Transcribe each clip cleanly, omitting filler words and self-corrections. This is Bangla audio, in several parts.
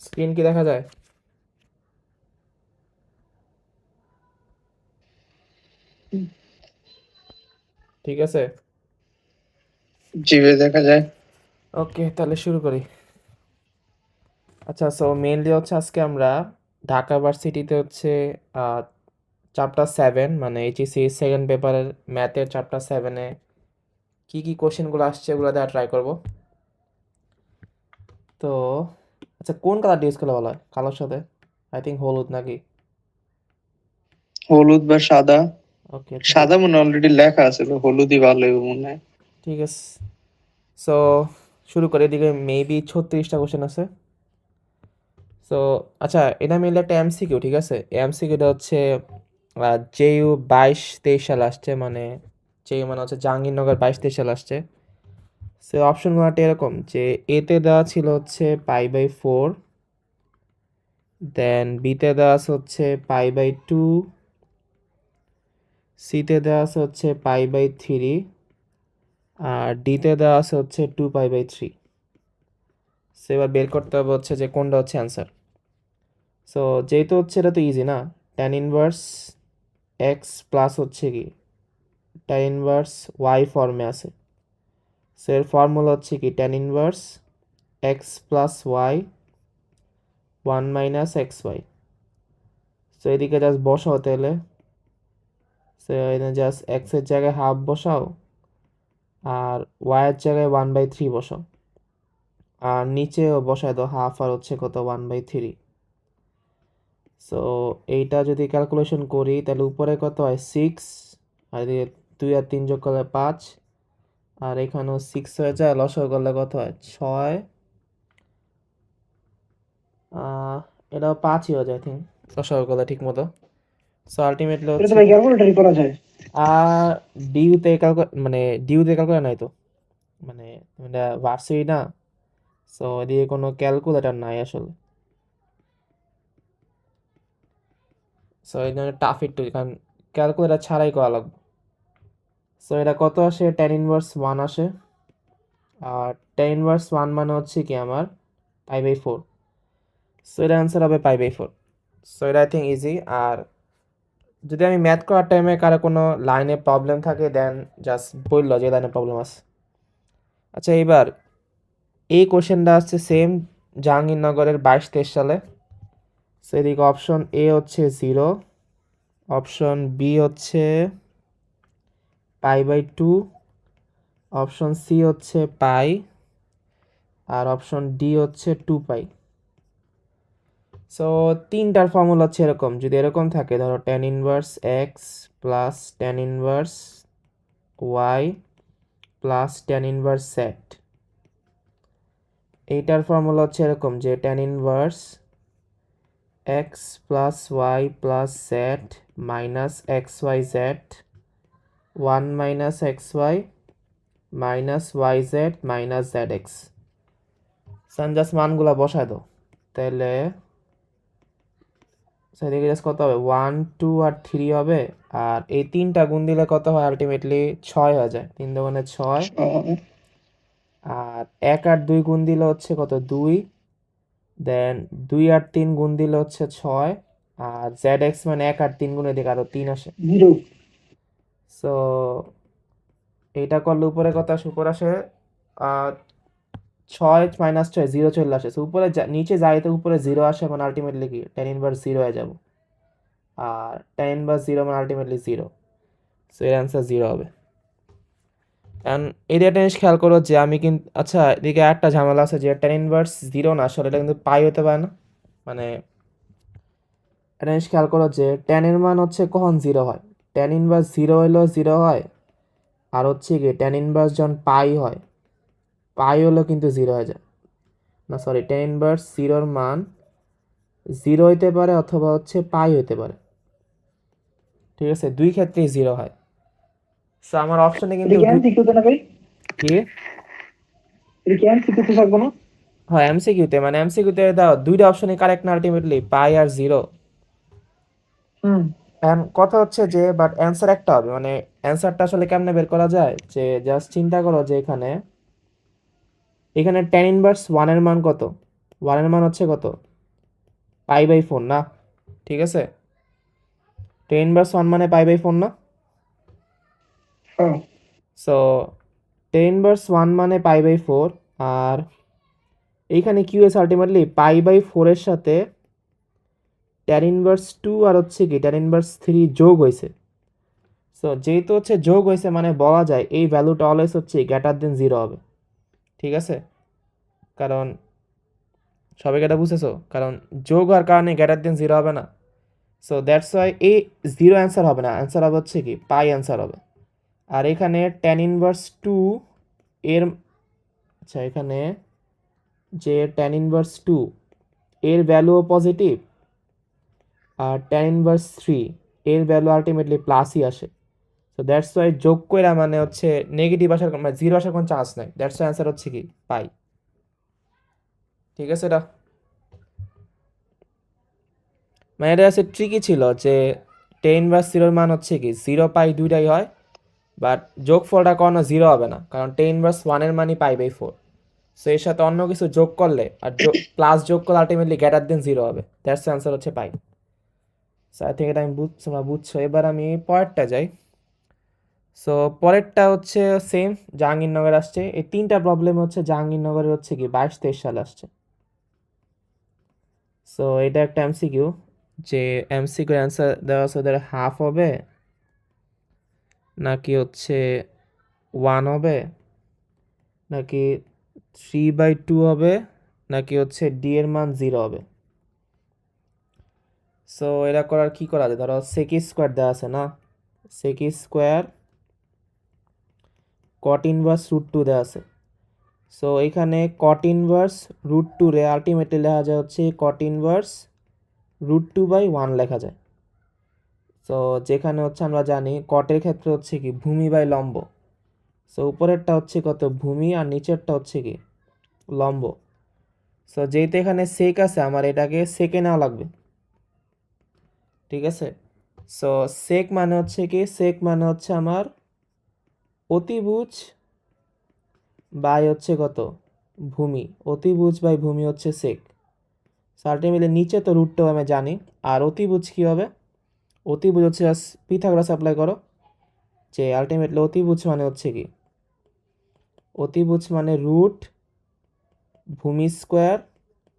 স্ক্রিন কি দেখা যায়? ঠিক আছে, জি ভাই, দেখা যায়। ওকে তাহলে শুরু করি। আচ্ছা, সো মেইনলি হচ্ছে আজকে আমরা ঢাকা ভার্সিটিতে হচ্ছে চ্যাপ্টার 7 মানে এইচএসসি সেকেন্ড পেপারের ম্যাথের চ্যাপ্টার 7-এ কী কী কোশ্চেনগুলো আসছে ওগুলো দেওয়া ট্রাই করব। তো আচ্ছা, কোন কালারটা ইউজ করলে ভালো হয় কালোর সাথে? আই থিঙ্ক হলুদ নাকি? হলুদ বা সাদা। ওকে সাদা মনে অলরেডি লেখা আছে, তো হলুদই ভালো হবে মনে হয়। ঠিক আছে, সো শুরু করে এদিকে মেবি 36টা কোশ্চেন আছে। সো আচ্ছা, এটা মিলে একটা এমসিকিউ, ঠিক আছে? এমসিকিউটা হচ্ছে জেইউ 22-23 সাল আসছে, মানে জেইউ মানে হচ্ছে জাহাঙ্গীরনগর 22-23 সাল আসছে। সো অপশনগুলো এরকম যে এতে দেওয়া ছিল হচ্ছে π/4, দেন বিতে দেওয়া আছে হচ্ছে π/2, সিতে দেওয়া আছে হচ্ছে π/3, আর ডিতে দেওয়া আছে হচ্ছে 2π/3। সো এবার বের করতে হবে হচ্ছে যে কোনটা হচ্ছে অ্যান্সার। সো যেহেতু হচ্ছে এটা তো ইজি না, ট্যান ইনভার্স এক্স প্লাস হচ্ছে কি ট্যান ইনভার্স ওয়াই ফর্মে আছে। সো এর ফর্মুলা হচ্ছে কি tan inverse x plus y 1 - xy। So এদিকে জাস্ট বসাও তাহলে। সো এখানে জাস্ট এক্সের জায়গায় হাফ বসাও, আর ওয়াইয়ের জায়গায় 1/3 বসাও, আর নিচেও বসায় দাও হাফ, আর হচ্ছে কত 1/3। সো এইটা যদি ক্যালকুলেশন করি তাহলে উপরে কত হয় 6, আর এদিকে 2 আর 3 যোগ করলে 5, আর এখানেও 6 হয়ে যায়, লসাগু করলে কত হয় 6, এটাও 5ই হয়ে যায় থিঙ্ক লসাগু করলে ঠিক মতো। সো আলটিমেটলি এটা তো হচ্ছে ভাই ক্যালকুলেটরই করা যায়। আর ডিউতে মানে ডিউতে ক্যালকুলেটর নাই তো, মানে এটা ভার্সিটি না। সো এদিকে কোনো ক্যালকুলেটর নাই আসলে। সো এই জন্য টাফ একটু, কারণ ক্যালকুলেটর ছাড়াই করা লাগবে। সো এটা কত আসে, ট্যান ইনভার্স 1 আসে, আর ট্যান ইনভার্স 1 মানে হচ্ছে কি আমার π/4। সো এটা অ্যান্সার হবে π/4। সো এটা আই থিঙ্ক ইজি। আর যদি আমি ম্যাথ করার টাইমে কারো কোনো লাইনে প্রবলেম থাকে দেন জাস্ট বললো যে লাইনে প্রবলেম আছে। আচ্ছা, এইবার এই কোশ্চেনটা আসছে সেম জাহাঙ্গীরনগরের 22-23 সালে। সেদিকে অপশন এ হচ্ছে 0, অপশন বি হচ্ছে π/2, অপশন সি হচ্ছে পাই, আর অপশন ডি হচ্ছে 2π। সো তিনটার ফর্মুলা হচ্ছে এরকম, যদি এরকম থাকে ধরো tan inverse x plus tan inverse y plus tan inverse z, এইটার ফর্মুলা হচ্ছে এরকম যে tan inverse x plus y plus z minus x y z 1 - xy minus y z minus z x. Just মানগুলা বসায় দাও তাহলে সেদিকে জাস্ট কত হবে 1, 2 আর 3 হবে, আর এই তিনটা গুণ দিলে কত হয় আলটিমেটলি 6 হয়ে যায়, 3 দোকানে 6, আর 1 আর 2 গুণ দিলে হচ্ছে কত 2, দেন 2 আর 3 গুণ দিলে হচ্ছে 6, আর জেড এক্স মানে 1 আর 3 গুণে দিকে আরো 3 আসে। জিরো। সো এইটা করলে উপরে কত আসে, উপরে আসে 6 - 6 0 চলে আসে। সো উপরে নিচে যাইতে উপরে 0 আসে, মানে আলটিমেটলি কি ট্যান ইনভার্স 0 হয়ে যাব, আর ট্যান ইনভার্স 0 মানে আলটিমেটলি 0। সো এর অ্যান্সার 0 হবে। অ্যান্ড এই একটা জিনিস খেয়াল করো যে আমি কিন্তু, আচ্ছা এদিকে একটা ঝামেলা আছে যে ট্যান ইনভার্স 0 না আসলে এটা কিন্তু পাই হতে পারে না। মানে একটা জিনিস খেয়াল করো যে ট্যানের মান হচ্ছে কখন 0 হয়, ট্যান ইনভার্স 0 হলেও 0 হয়, আর হচ্ছে কি ট্যান ইনভার্স যখন পাই হয়, পাই হলেও কিন্তু 0 হয়ে যায়। না সরি, ট্যান ইনভার্স 0-র মান 0 হইতে পারে অথবা হচ্ছে পাই হইতে পারে, ঠিক আছে? দুই ক্ষেত্রেই 0 হয়। সো আমার অপশনে এটা কিন্তু কি এমসিকিউতে না ভাই? কি এটা কি এমসিকিউতে থাকবো না? হয় এমসিকিউতে, মানে এমসিকিউতে দাও দুইটা অপশনই কারেক্ট না আলটিমেটলি পাই আর 0। হুম। এন্ড কথা হচ্ছে যে বাট অ্যান্সার একটা হবে, মানে অ্যান্সারটা আসলে কেমনে বের করা যায় যে জাস্ট চিন্তা করো যে এখানে tan ইনভার্স 1 এর মান কত, 1 এর মান হচ্ছে কত π/4 না, ঠিক আছে? tan ইনভার্স 1 মানে π/4 না? হ্যাঁ সো tan ইনভার্স 1 মানে π/4, আর এইখানে কি হয়েছে আলটিমেটলি π/4 এর সাথে tan ইনভার্স 2 আর হচ্ছে কি tan ইনভার্স 3 যোগ হয়েছে। সো যেহেতু হচ্ছে যোগ হয়েছে মানে বলা যায় এই ভ্যালুটা অলওয়েজ হচ্ছে গ্রেটার দেন 0 হবে, ঠিক আছে? কারণ সবাই এটা বুঝেছো, কারণ যোগ হওয়ার কারণে গ্রেটার দেন 0 হবে না। সো দ্যাটস ওয়াই এই 0 অ্যান্সার হবে না, অ্যান্সার হবে হচ্ছে কি পাই অ্যান্সার হবে। আর এখানে tan ইনভার্স 2 এর, আচ্ছা এখানে যে tan ইনভার্স 2 এর ভ্যালুও পজিটিভ, আর tan ইনভার্স 3 এর ভ্যালু আলটিমেটলি প্লাসই আসে। সো দ্যাটস ওয়াই যোগ কইরা মানে হচ্ছে নেগেটিভ আসার মানে 0 আসার কোনো চান্স নাই, দ্যাটস ওয়াই অ্যান্সার হচ্ছে কি পাই, ঠিক আছে? এটা মানে এটা আছে ট্রিকি ছিল যে tan ইনভার্স 0 মান হচ্ছে কি 0 পাই দুইটাই হয়, বাট যোগফলটা কোনো 0 হবে না, কারণ tan ইনভার্স 1 এর মানই π/4। সো এর সাথে অন্য কিছু যোগ করলে আর প্লাস যোগ করলে আলটিমেটলি গ্রেটার দেন 0 হবে, দ্যাটস অ্যান্সার হচ্ছে পাই। সো আই থিঙ্ক এটা আমি তোমরা বুঝছো। এবার আমি পরেরটা যাই। সো পরেরটা হচ্ছে সেম, জাহাঙ্গীরনগর আসছে। এই তিনটা প্রবলেম হচ্ছে জাহাঙ্গীরনগরের হচ্ছে কি 22-23 সাল আসছে। সো এটা একটা এমসিকিউ, যে এমসিকিউ অ্যান্সার দেওয়া আছে ওদের হাফ হবে নাকি হচ্ছে 1 হবে নাকি 3/2 হবে নাকি হচ্ছে ডি এর মান 0 হবে। সো এটা করার কি করা যায়, ধরো sec স্কোয়ার দেওয়া আছে না, sec স্কোয়ার cot ইনভার্স √2 দেওয়া আছে। সো এখানে cot ইনভার্স √2 রে আলটিমেটলি লেখা যায় হচ্ছে cot ইনভার্স √2/1 লেখা যায়। সো যেখানে হচ্ছে আমরা জানি কটের ক্ষেত্রে হচ্ছে কি ভূমি বাই লম্ব। সো উপরেরটা হচ্ছে কত ভূমি আর নিচেরটা হচ্ছে কি লম্ব। সো যেহেতু এখানে সেক আছে আমার এটাকে সেকে নেওয়া লাগবে, ঠিক আছে? সো সেক মানে হচ্ছে কি, সেক মানে হচ্ছে আমার অতিভুজ বাই হচ্ছে কত ভূমি, অতিভুজ বাই ভূমি হচ্ছে সেক। সো আলটিমেটলি নিচে তো √2 আমি জানি, আর অতিভুজ কি হবে, অতিভুজ হচ্ছে পিথাগোরাস অ্যাপ্লাই করো, যে আলটিমেটলি অতিভুজ মানে হচ্ছে কি, অতিভুজ মানে রুট ভূমি স্কোয়ার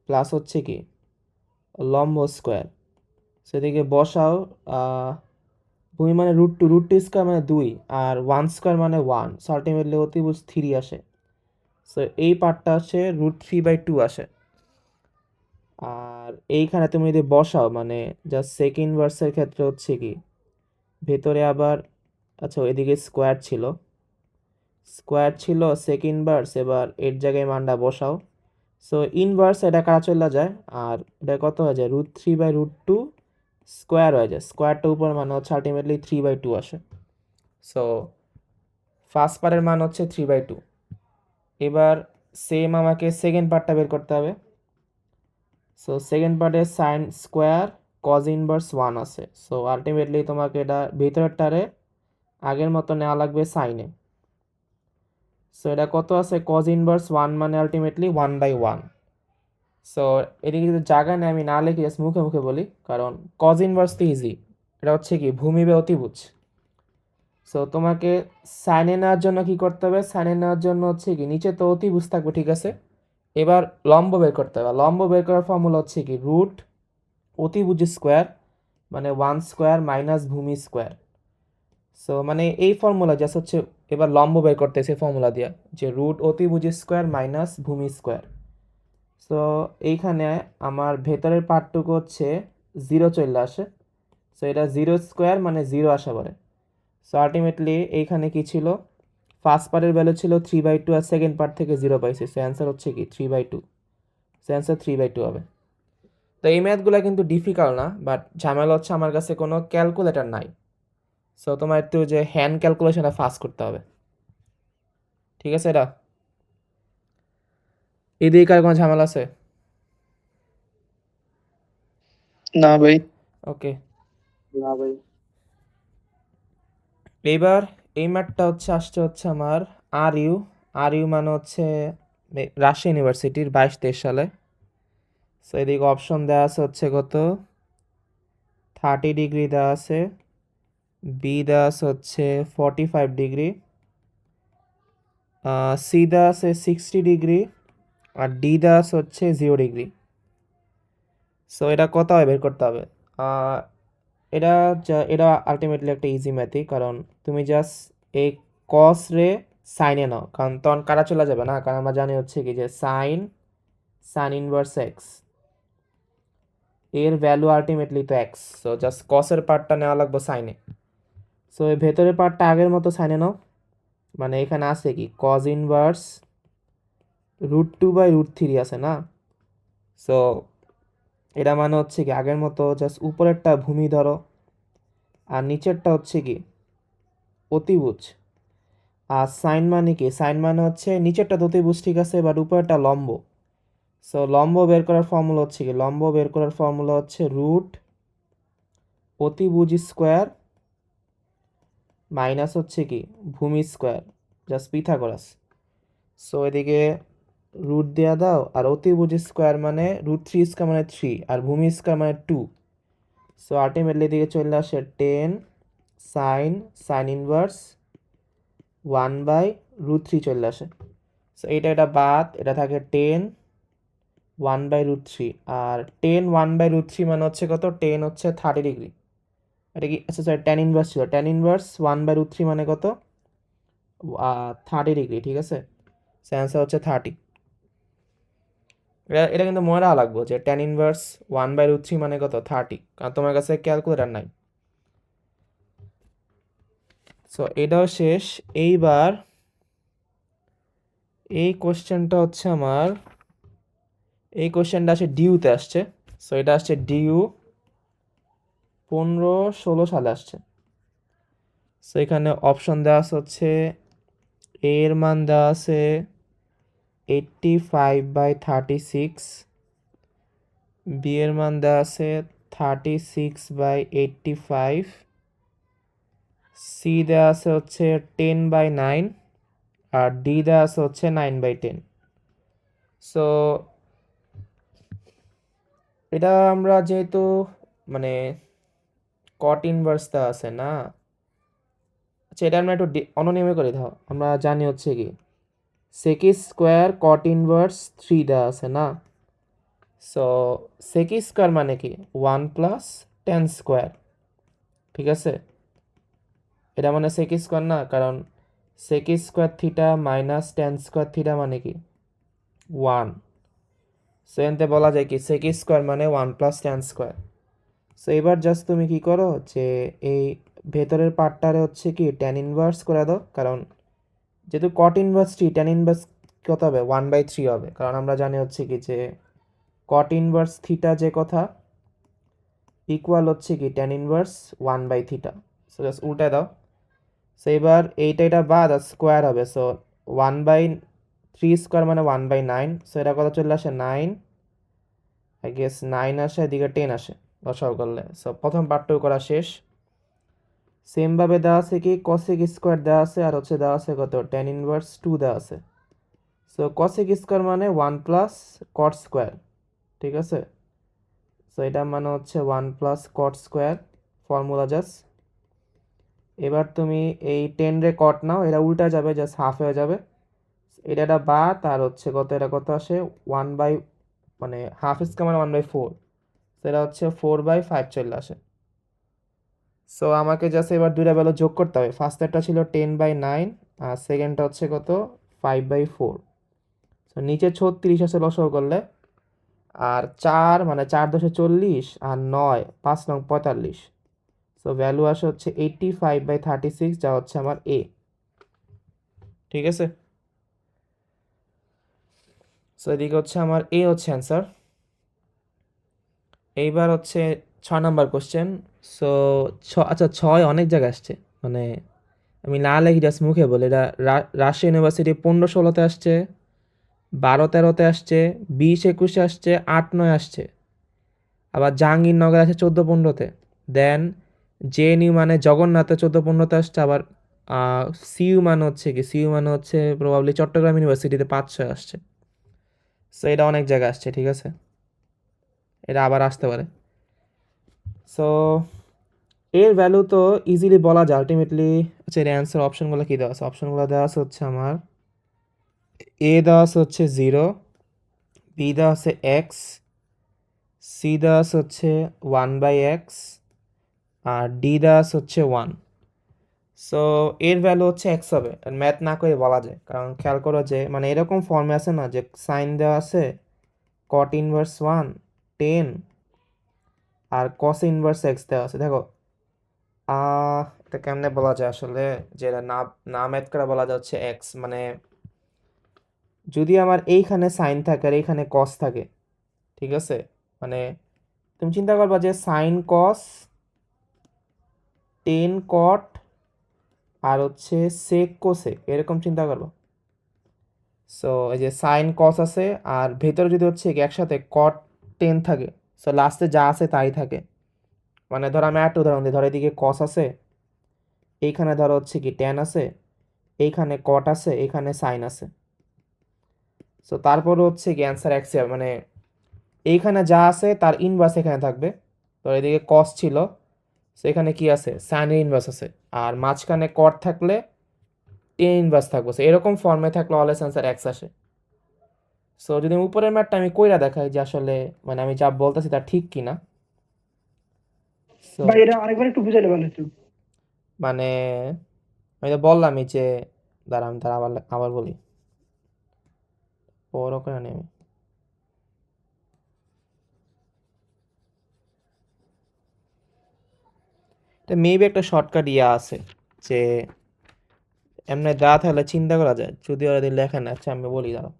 প্লাস হচ্ছে কি লম্ব স্কোয়ার। সেদিকে বসাও, ভূমি মানে √2 স্কোয়ার মানে 2, আর 1 স্কোয়ার মানে 1, সো আলটিমেটলি অতিভুজ 3 আসে। সো এই পার্টটা আসে √3/2 আসে। আর এইখানে তুমি যদি বসাও মানে জাস্ট সেকেন্ড ভার্সের ক্ষেত্রে হচ্ছে কি ভেতরে আবার, আচ্ছা এদিকে স্কোয়ার ছিল সেকেন্ড ভার্স, এবার এর জায়গায় মানটা বসাও। সো ইনভার্স এটা কাটা চলে যায়, আর এটা কত হয়ে যায় √3/2 স্কোয়ার হয়ে যায়, স্কোয়ারটা উপর মানে হচ্ছে আলটিমেটলি 3/2 আসে। সো ফার্স্ট পার্টের মান হচ্ছে 3/2। এবার সেম আমাকে সেকেন্ড পার্টটা বের করতে হবে। সো সেকেন্ড পার্টে সাইন স্কোয়ার কজ ইনভার্স 1 আছে। সো আলটিমেটলি তোমাকে এটা ভিতরেরটারে আগের মতো নেওয়া লাগবে সাইনে। সো এটা কত আছে কজ ইনভার্স 1 মানে আলটিমেটলি 1/1। সো এদিকে যদি জায়গা নেই আমি না লিখে জাস্ট মুখে মুখে বলি, কারণ কজ ইনভার্স তো ইজি, এটা হচ্ছে কি ভূমি বা অতিভুজ। সো তোমাকে সাইনে নেওয়ার জন্য কি করতে হবে, সাইনে নেওয়ার জন্য হচ্ছে কি নিচে তো অতিভুজ থাকবে, ঠিক আছে? এবার লম্ব বের করতে হবে, লম্ব বের করার ফর্মুলা হচ্ছে কি রুট অতিভুজ স্কোয়ার মানে 1 স্কোয়ার মাইনাস ভূমি স্কোয়ার। সো মানে এই ফর্মুলা জাস্ট হচ্ছে এবার লম্ব বের করতেছে ফর্মুলা দিয়ে, যে রুট অতিভুজ স্কোয়ার মাইনাস ভূমি স্কোয়ার। সো এইখানে আমার ভেতরের পার্টটুকু হচ্ছে 0 চলে আসে। সো এটা 0 স্কোয়ার মানে 0 আসা পড়ে। সো আলটিমেটলি এইখানে কি ছিল, ফার্স্ট পার্টের ভ্যালু ছিল 3/2 আর সেকেন্ড পার্ট থেকে 0 পাইছে। সো অ্যান্সার হচ্ছে কি 3/2। সো অ্যান্সার 3/2 হবে। তো এই ম্যাথগুলো কিন্তু ডিফিকাল্ট না, বাট ঝামেলা হচ্ছে আমার কাছে কোনো ক্যালকুলেটর নাই। সো তোমার একটু যে হ্যান্ড ক্যালকুলেশনটা ফাস্ট করতে হবে, ঠিক আছে? এটা এদিকে কার কোনো ঝামেলা আছে? না ভাই। ওকে, না ভাই। এইবার এই ম্যাথটা হচ্ছে আসছে হচ্ছে আমার আর ইউ মানে হচ্ছে রাজশাহী ইউনিভার্সিটির 22-23 সালে। সো এদিকে অপশন দেওয়া আছে হচ্ছে কত 30 ডিগ্রি দেওয়া আছে, বি দেওয়া আছে হচ্ছে 45 ডিগ্রি, সি দেওয়া আছে 60 ডিগ্রি, আর ডি দেওয়া আছে হচ্ছে 0 ডিগ্রি। সো এটা কত হয় বের করতে হবে। এটা এটা আলটিমেটলি একটা ইজি ম্যাথই, কারণ তুমি জাস্ট এই কস রে সাইনে নাও, কারণ তখন কাটা চলে যাবে না, কারণ আমরা জানি হচ্ছে কি যে সাইন ইনভার্স এক্স এর ভ্যালু আলটিমেটলি তো এক্স, সো জাস্ট কসের পার্টটা নেওয়া লাগবে সাইনে। সো এই ভেতরের পার্টটা আগের মতো সাইনে নাও, মানে এখানে আছে কি কজ ইনভার্স √2/√3 আছে না। সো এটা মানে হচ্ছে কি আগের মতো জাস্ট উপরেরটা ভূমি ধরো আর নিচেরটা হচ্ছে কি অতিভুজ। আর সাইন মানে কি, সাইন মানে হচ্ছে নিচেরটা অতিভুজ ঠিক আছে, বাট উপরেরটা লম্ব। সো লম্ব বের করার ফর্মুলা হচ্ছে কি, লম্ব বের করার ফর্মুলা হচ্ছে রুট অতিভুজ স্কোয়ার মাইনাস হচ্ছে কি ভূমি স্কোয়ার, জাস্ট পিথাগোরাস। সো এদিকে রুট দেওয়া দাও, আর অতিভুজ স্কোয়ার মানে √3 স্কোয়ার মানে 3, আর ভূমি স্কোয়ার মানে 2। সো আলটিমেটলি এদিকে চলে আসে 10 সাইন ইনভার্স 1/√3 চলে আসে। সো এটা বাদ, এটা থাকে 10 1/√3, আর 10 1/√3 মানে হচ্ছে কত, 10 হচ্ছে 30 ডিগ্রি। এটা কি, আচ্ছা সরি ট্যান ইনভার্স ছিল, ট্যান ইনভার্স 1/√3 মানে কত 30 ডিগ্রি, ঠিক আছে। সো অ্যান্সার হচ্ছে 30। এটা কিন্তু মনে রাখা লাগবে যে ট্যান ইনভার্স 1/√3 মানে কত 30, কারণ তোমার কাছে ক্যালকুলেটার নাই। সো এটাও শেষ। এইবার এই কোশ্চেনটা হচ্ছে আমার, এই কোশ্চেনটা আসে ডিউতে আসছে। সো এটা আসছে ডিউ 15-16 সালে আসছে। সো এখানে অপশন দেওয়া আছে হচ্ছে এ এর মান দেওয়া আছে 85/36, বি এর মান দেওয়া আছে 36/85, সি দেওয়া আছে হচ্ছে 10/9, আর ডি দেওয়া আছে হচ্ছে 9/10। সো এটা আমরা যেহেতু মানে কট ইনভার্স দেওয়া আছে না, আচ্ছা এটা আমরা একটু অননিয়মে করে দাও। আমরা জানি হচ্ছে কি সেক স্কোয়ার কট ইনভার্স 3 দেওয়া আছে না। সো সেক স্কোয়ার মানে কি 1 + tan স্কোয়ার, ঠিক আছে। এটা মানে সেক স্কোয়ার না, কারণ sec square theta minus tan square theta মানে কি 1। সো এনতে বলা যায় কি সেক স্কোয়ার মানে 1 + tan স্কোয়ার। সো এবার জাস্ট তুমি কি করো যে এই ভেতরের পার্টটারে হচ্ছে কি ট্যান ইনভার্স করে দাও, কারণ যেহেতু কট ইনভার্স 3 ট্যান ইনভার্স কত হবে 1/3 হবে, কারণ আমরা জানি হচ্ছে কি যে কট ইনভার্স থিটা যে কথা ইকুয়াল হচ্ছে কি ট্যান ইনভার্স 1/θ। সো জাস্ট উল্টে দাও। সো এবার এটা বাদ আর স্কোয়ার হবে, সো 1/3 স্কোয়ার মানে 1/9। সো এটা কত চলে আসে 9, আই গেস 9 আসে, এদিকে 10 আসে লসাগু করলে। সো প্রথম পার্টটুকু করা শেষ। সেমভাবে দেওয়া আছে কি কসেক স্কোয়ার দেওয়া আছে, আর হচ্ছে দেওয়া আছে কত ট্যান ইনভার্স 2 দেওয়া আছে। সো কসেক স্কোয়ার মানে 1 + কট স্কোয়ার, ঠিক আছে। সো এটা মানে হচ্ছে 1 + কট স্কোয়ার ফর্মুলা জাস্ট। এবার তুমি এই 10 রে কট নাও, এটা উল্টা যাবে, জাস্ট হাফ হয়ে যাবে। এটা বাদ, আর হচ্ছে কত, এটা কত আসে 1 বাই মানে হাফ স্কোয়ার মানে 1/4, সেটা হচ্ছে 4/5 চলে আসে। সো আমাকে জাস্ট এবার দুইটা ভ্যালু যোগ করতে হবে। ফার্স্টেরটা ছিল 10/9, আর সেকেন্ডটা হচ্ছে কত 5/4। সো নিচে 36 আছে লসাগু করলে, আর 4 মানে 4 × 10 = 40, আর 9 5 × 9 = 45। সো ভ্যালু আসে হচ্ছে 85/36, যা হচ্ছে আমার এ, ঠিক আছে। সো এদিকে হচ্ছে আমার এ হচ্ছে অ্যান্সার। এইবার হচ্ছে 6 নাম্বার কোশ্চেন। সো আচ্ছা 6 অনেক জায়গায় আসছে, মানে আমি না লিখি জাস্ট মুখে বলে। এটা রাজশাহী ইউনিভার্সিটি 15-16-তে আসছে, 12-13-তে আসছে, 20-21-এ আসছে, 8-9 আসছে, আবার জাহাঙ্গীরনগর আছে 14-15-তে। দেন জেএনইউ মানে জগন্নাথে 14-15-তে আসছে, আবার সিইউ মানে হচ্ছে কি, সিইউ মানে হচ্ছে প্রবাবলি চট্টগ্রাম ইউনিভার্সিটিতে 5-6 আসছে। সো এটা অনেক জায়গায় আসছে, ঠিক আছে। এটা আবার আসতে পারে। সো এর ভ্যালু তো ইজিলি বলা যায় আলটিমেটলি। আচ্ছা, এর অ্যান্সার অপশনগুলো কী দেওয়া আছে? অপশনগুলো দেওয়া আছে হচ্ছে আমার এ দেওয়া আছে হচ্ছে 0, বি দেওয়া আছে এক্স, সি দেওয়া আছে হচ্ছে 1/x, আর ডি দেওয়া আছে হচ্ছে 1। সো এর ভ্যালু হচ্ছে এক্স হবে। ম্যাথ না করে বলা যায়, কারণ খেয়াল করো যে মানে এরকম ফর্মে আছে না যে সাইন দেওয়া আছে কট ইনভার্স 1 10 আর কস ইনভার্স এক্স দেওয়া আছে। দেখো এটা কেমনে বলা যায় আসলে, যেটা না না ম্যাথ করে বলা যাচ্ছে এক্স মানে যদি আমার এইখানে সাইন থাকে আর এইখানে কস থাকে, ঠিক আছে, মানে তুমি চিন্তা করবা যে সাইন কস 10 কট আর হচ্ছে সেক কোসেক, এরকম চিন্তা করবো। সো এই যে সাইন কস আছে আর ভেতরে যদি হচ্ছে কি একসাথে কট 10 থাকে, সো লাস্টে যা আছে তাই থাকে। মানে ধরো আমি একটা উদাহরণ দিই, ধরো এদিকে কস আছে, এইখানে ধরো হচ্ছে কি ট্যান আছে, এইখানে কট আছে, এইখানে সাইন আছে। সো তারপরে হচ্ছে কি অ্যান্সার এক্স হবে, মানে এইখানে যা আছে তার ইনভার্স এখানে থাকবে। তো এদিকে কস ছিল, সো এখানে কি আছে, সাইনের ইনভার্স আছে, আর মাঝখানে কট থাকলে টেন ইনভার্স থাকবে। সো এরকম ফর্মে থাকলে অলওয়েজ অ্যান্সার এক্স আসে। সো যদি উপরের ম্যাটটা আমি কইরা দেখাই যে আসলে মানে আমি যা বলতেছি তা ঠিক কিনা। সো ভাই এটা আরেকবার একটু বুঝাইলে ভালো হতো। মানে আমি তো বললামই যে দাঁড়া আমি তারা আবার আবার বলি, বড় করে নেই আমি। এটা মেবি একটা শর্টকাট ইয়া আছে যে এমনি দেওয়া তাহলে চিন্তা করা যায়, যদি ওরা যদি লেখে না। আচ্ছা আমি বলি দাঁড়াও।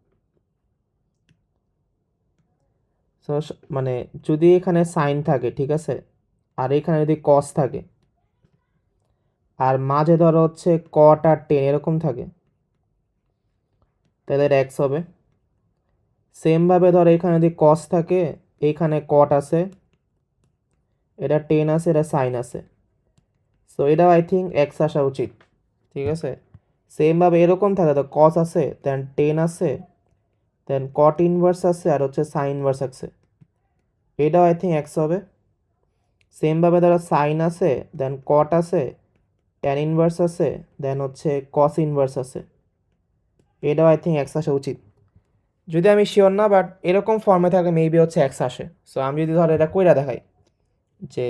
সো মানে যদি এখানে সাইন থাকে, ঠিক আছে, আর এখানে যদি কস থাকে আর মাঝে ধরো হচ্ছে কট আর টেন এরকম থাকে, তাহলে এটা এক্স হবে। সেমভাবে ধরো এখানে যদি কস থাকে, এইখানে কট আছে, এটা টেন আছে, এটা সাইন আছে, সো এটা আই থিঙ্ক এক্স আসা উচিত, ঠিক আছে। সেমভাবে এরকম থাকে, তো কস আছে, দেন টেন আছে, দেন কট ইনভার্স আছে, আর হচ্ছে সাইন ইনভার্স আছে, এটাও আই থিঙ্ক এক্স হবে। সেমভাবে ধরো সাইন আছে, দেন কট আছে, ট্যান ইনভার্স আছে, দেন হচ্ছে কস ইনভার্স আছে, এটাও আই থিঙ্ক এক্স আসা উচিত। যদি আমি শিওর না, বাট এরকম ফর্মে থাকে মেবি হচ্ছে এক্স আসে। সো আমি যদি ধরো এটা কইরা দেখাই যে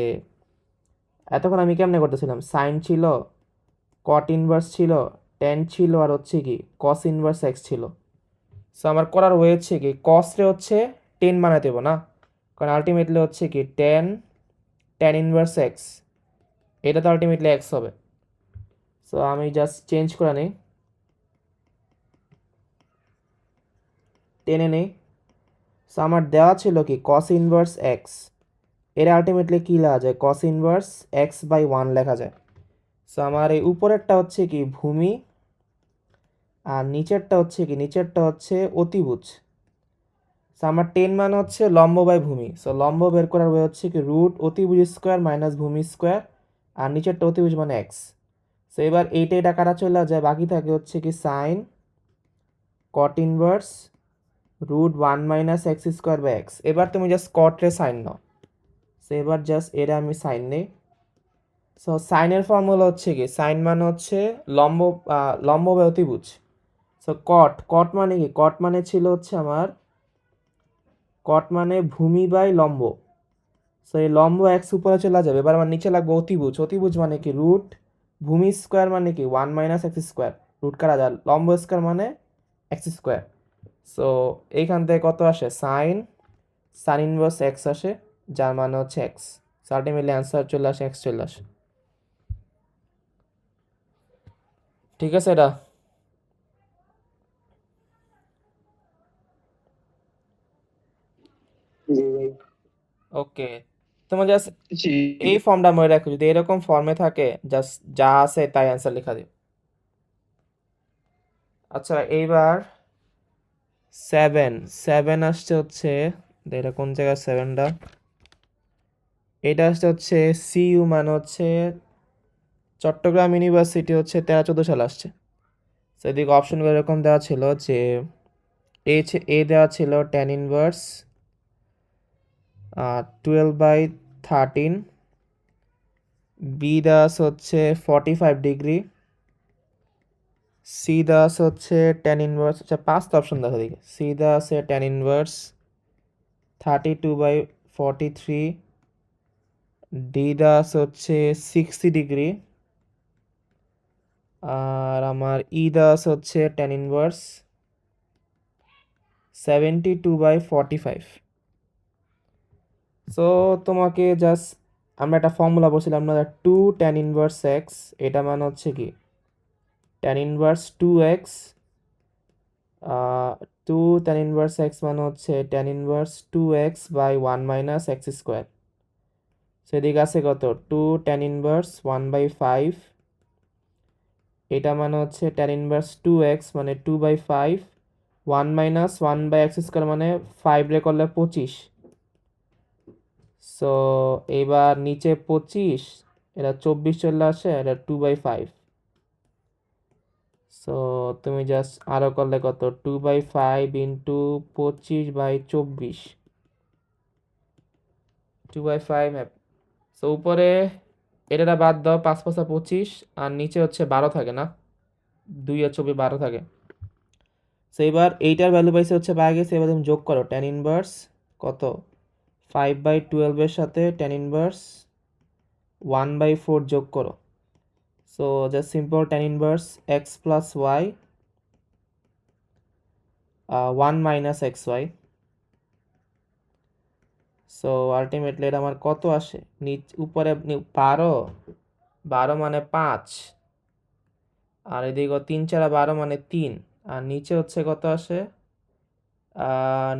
এতক্ষণ আমি কেমনে করতেছিলাম, সাইন ছিল, কট ইনভার্স ছিল, ট্যান ছিল, আর হচ্ছে কি কস ইনভার্স এক্স ছিল। সো আমার করার ওয়ে হচ্ছে কি কসরে হচ্ছে 10 বানাতে দেবো না, কারণ আলটিমেটলি হচ্ছে কি ট্যান ইনভার্স এক্স, এটা তো আলটিমেটলি এক্স হবে। সো আমি জাস্ট চেঞ্জ করে নিই, টেনে নেই। সো আমার দেওয়া ছিল কি কস ইনভার্স এক্স, এর আলটিমেটলি কী লেখা যায়, কস ইনভার্স x/1 লেখা যায়। সো আমার এই উপরেরটা হচ্ছে কি ভূমি, আর নিচেরটা হচ্ছে কি, নিচেরটা হচ্ছে অতিভুজ। সো আমার 10 মানে হচ্ছে লম্ব বাই ভূমি। সো লম্ব বের করার ওয়ে হচ্ছে কি রুট অতিভুজ স্কোয়ার মাইনাস ভূমি স্কোয়ার, আর নিচেরটা অতিভুজ মানে এক্স। সো এবার এইটা কাটা চলে যায়, বাকি থাকে হচ্ছে কি sine cot inverse root 1 minus x square by x. এবার তুমি জাস্ট কটরে সাইন নাও। সো এবার জাস্ট এটা আমি সাইন নেই। সো সাইনের ফর্মুলা হচ্ছে কি সাইন মানে হচ্ছে লম্ব, লম্ব বাই অতিভুজ। সো কট মানে কি, কট মানে ছিল হচ্ছে আমার কট মানে ভূমি বাই লম্ব। সো এই লম্ব এক্স উপরে চলে যাবে, এবার আমার নিচে লাগবে অতিভুজ। অতিভুজ মানে কি রুট ভূমি স্কোয়ার মানে কি 1 মাইনাস এক্স স্কোয়ার, রুট কাটা যায়, লম্ব স্কোয়ার মানে এক্স স্কোয়ার। সো এইখান থেকে কত আসে, সাইন ইনভার্স এক্স আসে, যার মানে হচ্ছে এক্স। সো আলটিমেটলি অ্যান্সার চলে আসে এক্স চলে আসে। ঠিক আছে এটা। জি ভাই। ওকে, তোমার জাস্ট জি এই ফর্মটা মনে রাখো, যদি এরকম ফর্মে থাকে জাস্ট যা আছে তাই অ্যান্সার লেখা দিও। আচ্ছা এইবার 7 আসছে হচ্ছে, এটা কোন জায়গায় 7টা, এটা আসছে হচ্ছে সিইউ মানে হচ্ছে চট্টগ্রাম ইউনিভার্সিটি, হচ্ছে 13-14 সাল আসছে। সেদিকে অপশনগুলো এরকম দেওয়া ছিল যে এ দেওয়া ছিল ট্যান ইনভার্স 12/13, বি দেওয়া আছে হচ্ছে 45 ডিগ্রি, সি দেওয়া আছে হচ্ছে tan ইনভার্স, আচ্ছা পাঁচটা অপশন দেখো দেখি, সি দেওয়া আছে tan ইনভার্স 32/43, ডি দেওয়া আছে হচ্ছে 60 ডিগ্রি, আর আমার ই দেওয়া আছে হচ্ছে tan ইনভার্স 72/45। সো তোমাকে জাস্ট আমরা একটা ফর্মুলা বলছিলাম না, 2 tan ইনভার্স এক্স, এটা মানে হচ্ছে কি tan inverse 2x, 2 tan inverse x মানে হচ্ছে tan inverse 2x by 1 minus x square. সেদিকে আছে কত 2 tan ইনভার্স 1/5, এটা মানে হচ্ছে tan ইনভার্স 2x মানে 2/5, 1 মাইনাস 1 বাই এক্স স্কোয়ার মানে 5 রে করলে 25। সো এবার নিচে 25, এটা 24 চলে আসে, এটা 2/5। সো তুমি জাস্ট আরো করলে কত 2/5 ইন্টু 25/24, 2/5। সো উপরে এটা বাদ দাও, 5 5 25, আর নিচে হচ্ছে 12 থাকে না, 2 আর 24 12 থাকে। সো এবার এইটার ভ্যালু পাইছে হচ্ছে পাওয়া গেছে, এবার তুমি যোগ করো tan ইনভার্স কত 5/12 এর সাথে tan ইনভার্স 1/4 যোগ করো। So just simple tan inverse x plus y 1 minus x y. So ultimately এটা আমার কত আসে, উপরে 12, 12 মানে 5, আর এদিকে 3 4 12 মানে 3, আর নিচে হচ্ছে কত আসে,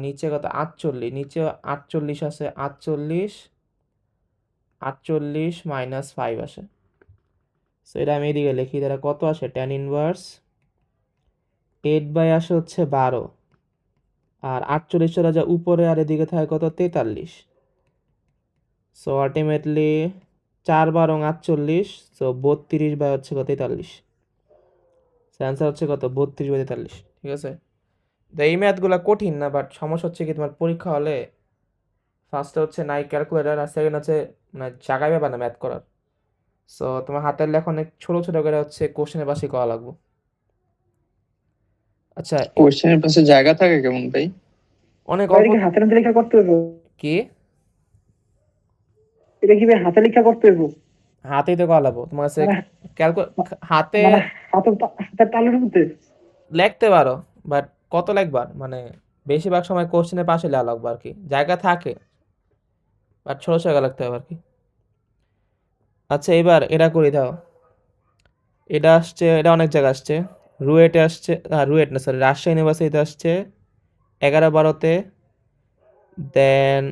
নিচে কত 48, নিচে 48 আছে, 48, 48 মাইনাস 5 আসে। সো এটা আমি এদিকে লিখি, এটা কত আসে tan ইনভার্স 8 আসে হচ্ছে 12, আর 48 চলে যা উপরে, আর এদিকে থাকে কত 43। সো আলটিমেটলি 4 12 48, সো 32 হচ্ছে কত 43। অ্যান্সার হচ্ছে কত 32/43। ঠিক আছে, তো এই ম্যাথগুলো কঠিন না, বাট সমস্যা হচ্ছে কি তোমার পরীক্ষা হলে ফার্স্টে হচ্ছে নাই ক্যালকুলেটার, আর সেকেন্ড হচ্ছে মানে জায়গায় ব্যাপার না ম্যাথ করার। সো তোমার হাতের লেখা অনেক ছোট ছোট করে হচ্ছে কোশ্চেনের পাশে করা লাগবে। আচ্ছা কোশ্চেনের পাশে জায়গা থাকে কেমন ভাই? অনেক ভাই, অল্প। এটা কি হাতে নাতে লেখা করতে হইব? কি এটা কি ভাই হাতে লেখা করতে হইব? হাতেই তো করা লাগবো তোমার কাছে, মানে হাতে মানে হাতের তালুর মধ্যে? লিখতে পারো, বাট কত লিখবার মানে বেশিরভাগ সময় কোশ্চেনের পাশে লেখা লাগবে আর কি, জায়গা থাকে বাট ছোট ছোট জায়গা লিখতে হবে আর কি। আচ্ছা এবার এটা করি দাও, এটা আসছে, এটা অনেক জায়গা আসছে, রুয়েটে আসছে, রুয়েট না সরি, রাজশাহী ইউনিভার্সিটিতে আসছে 11 12-তে, দেন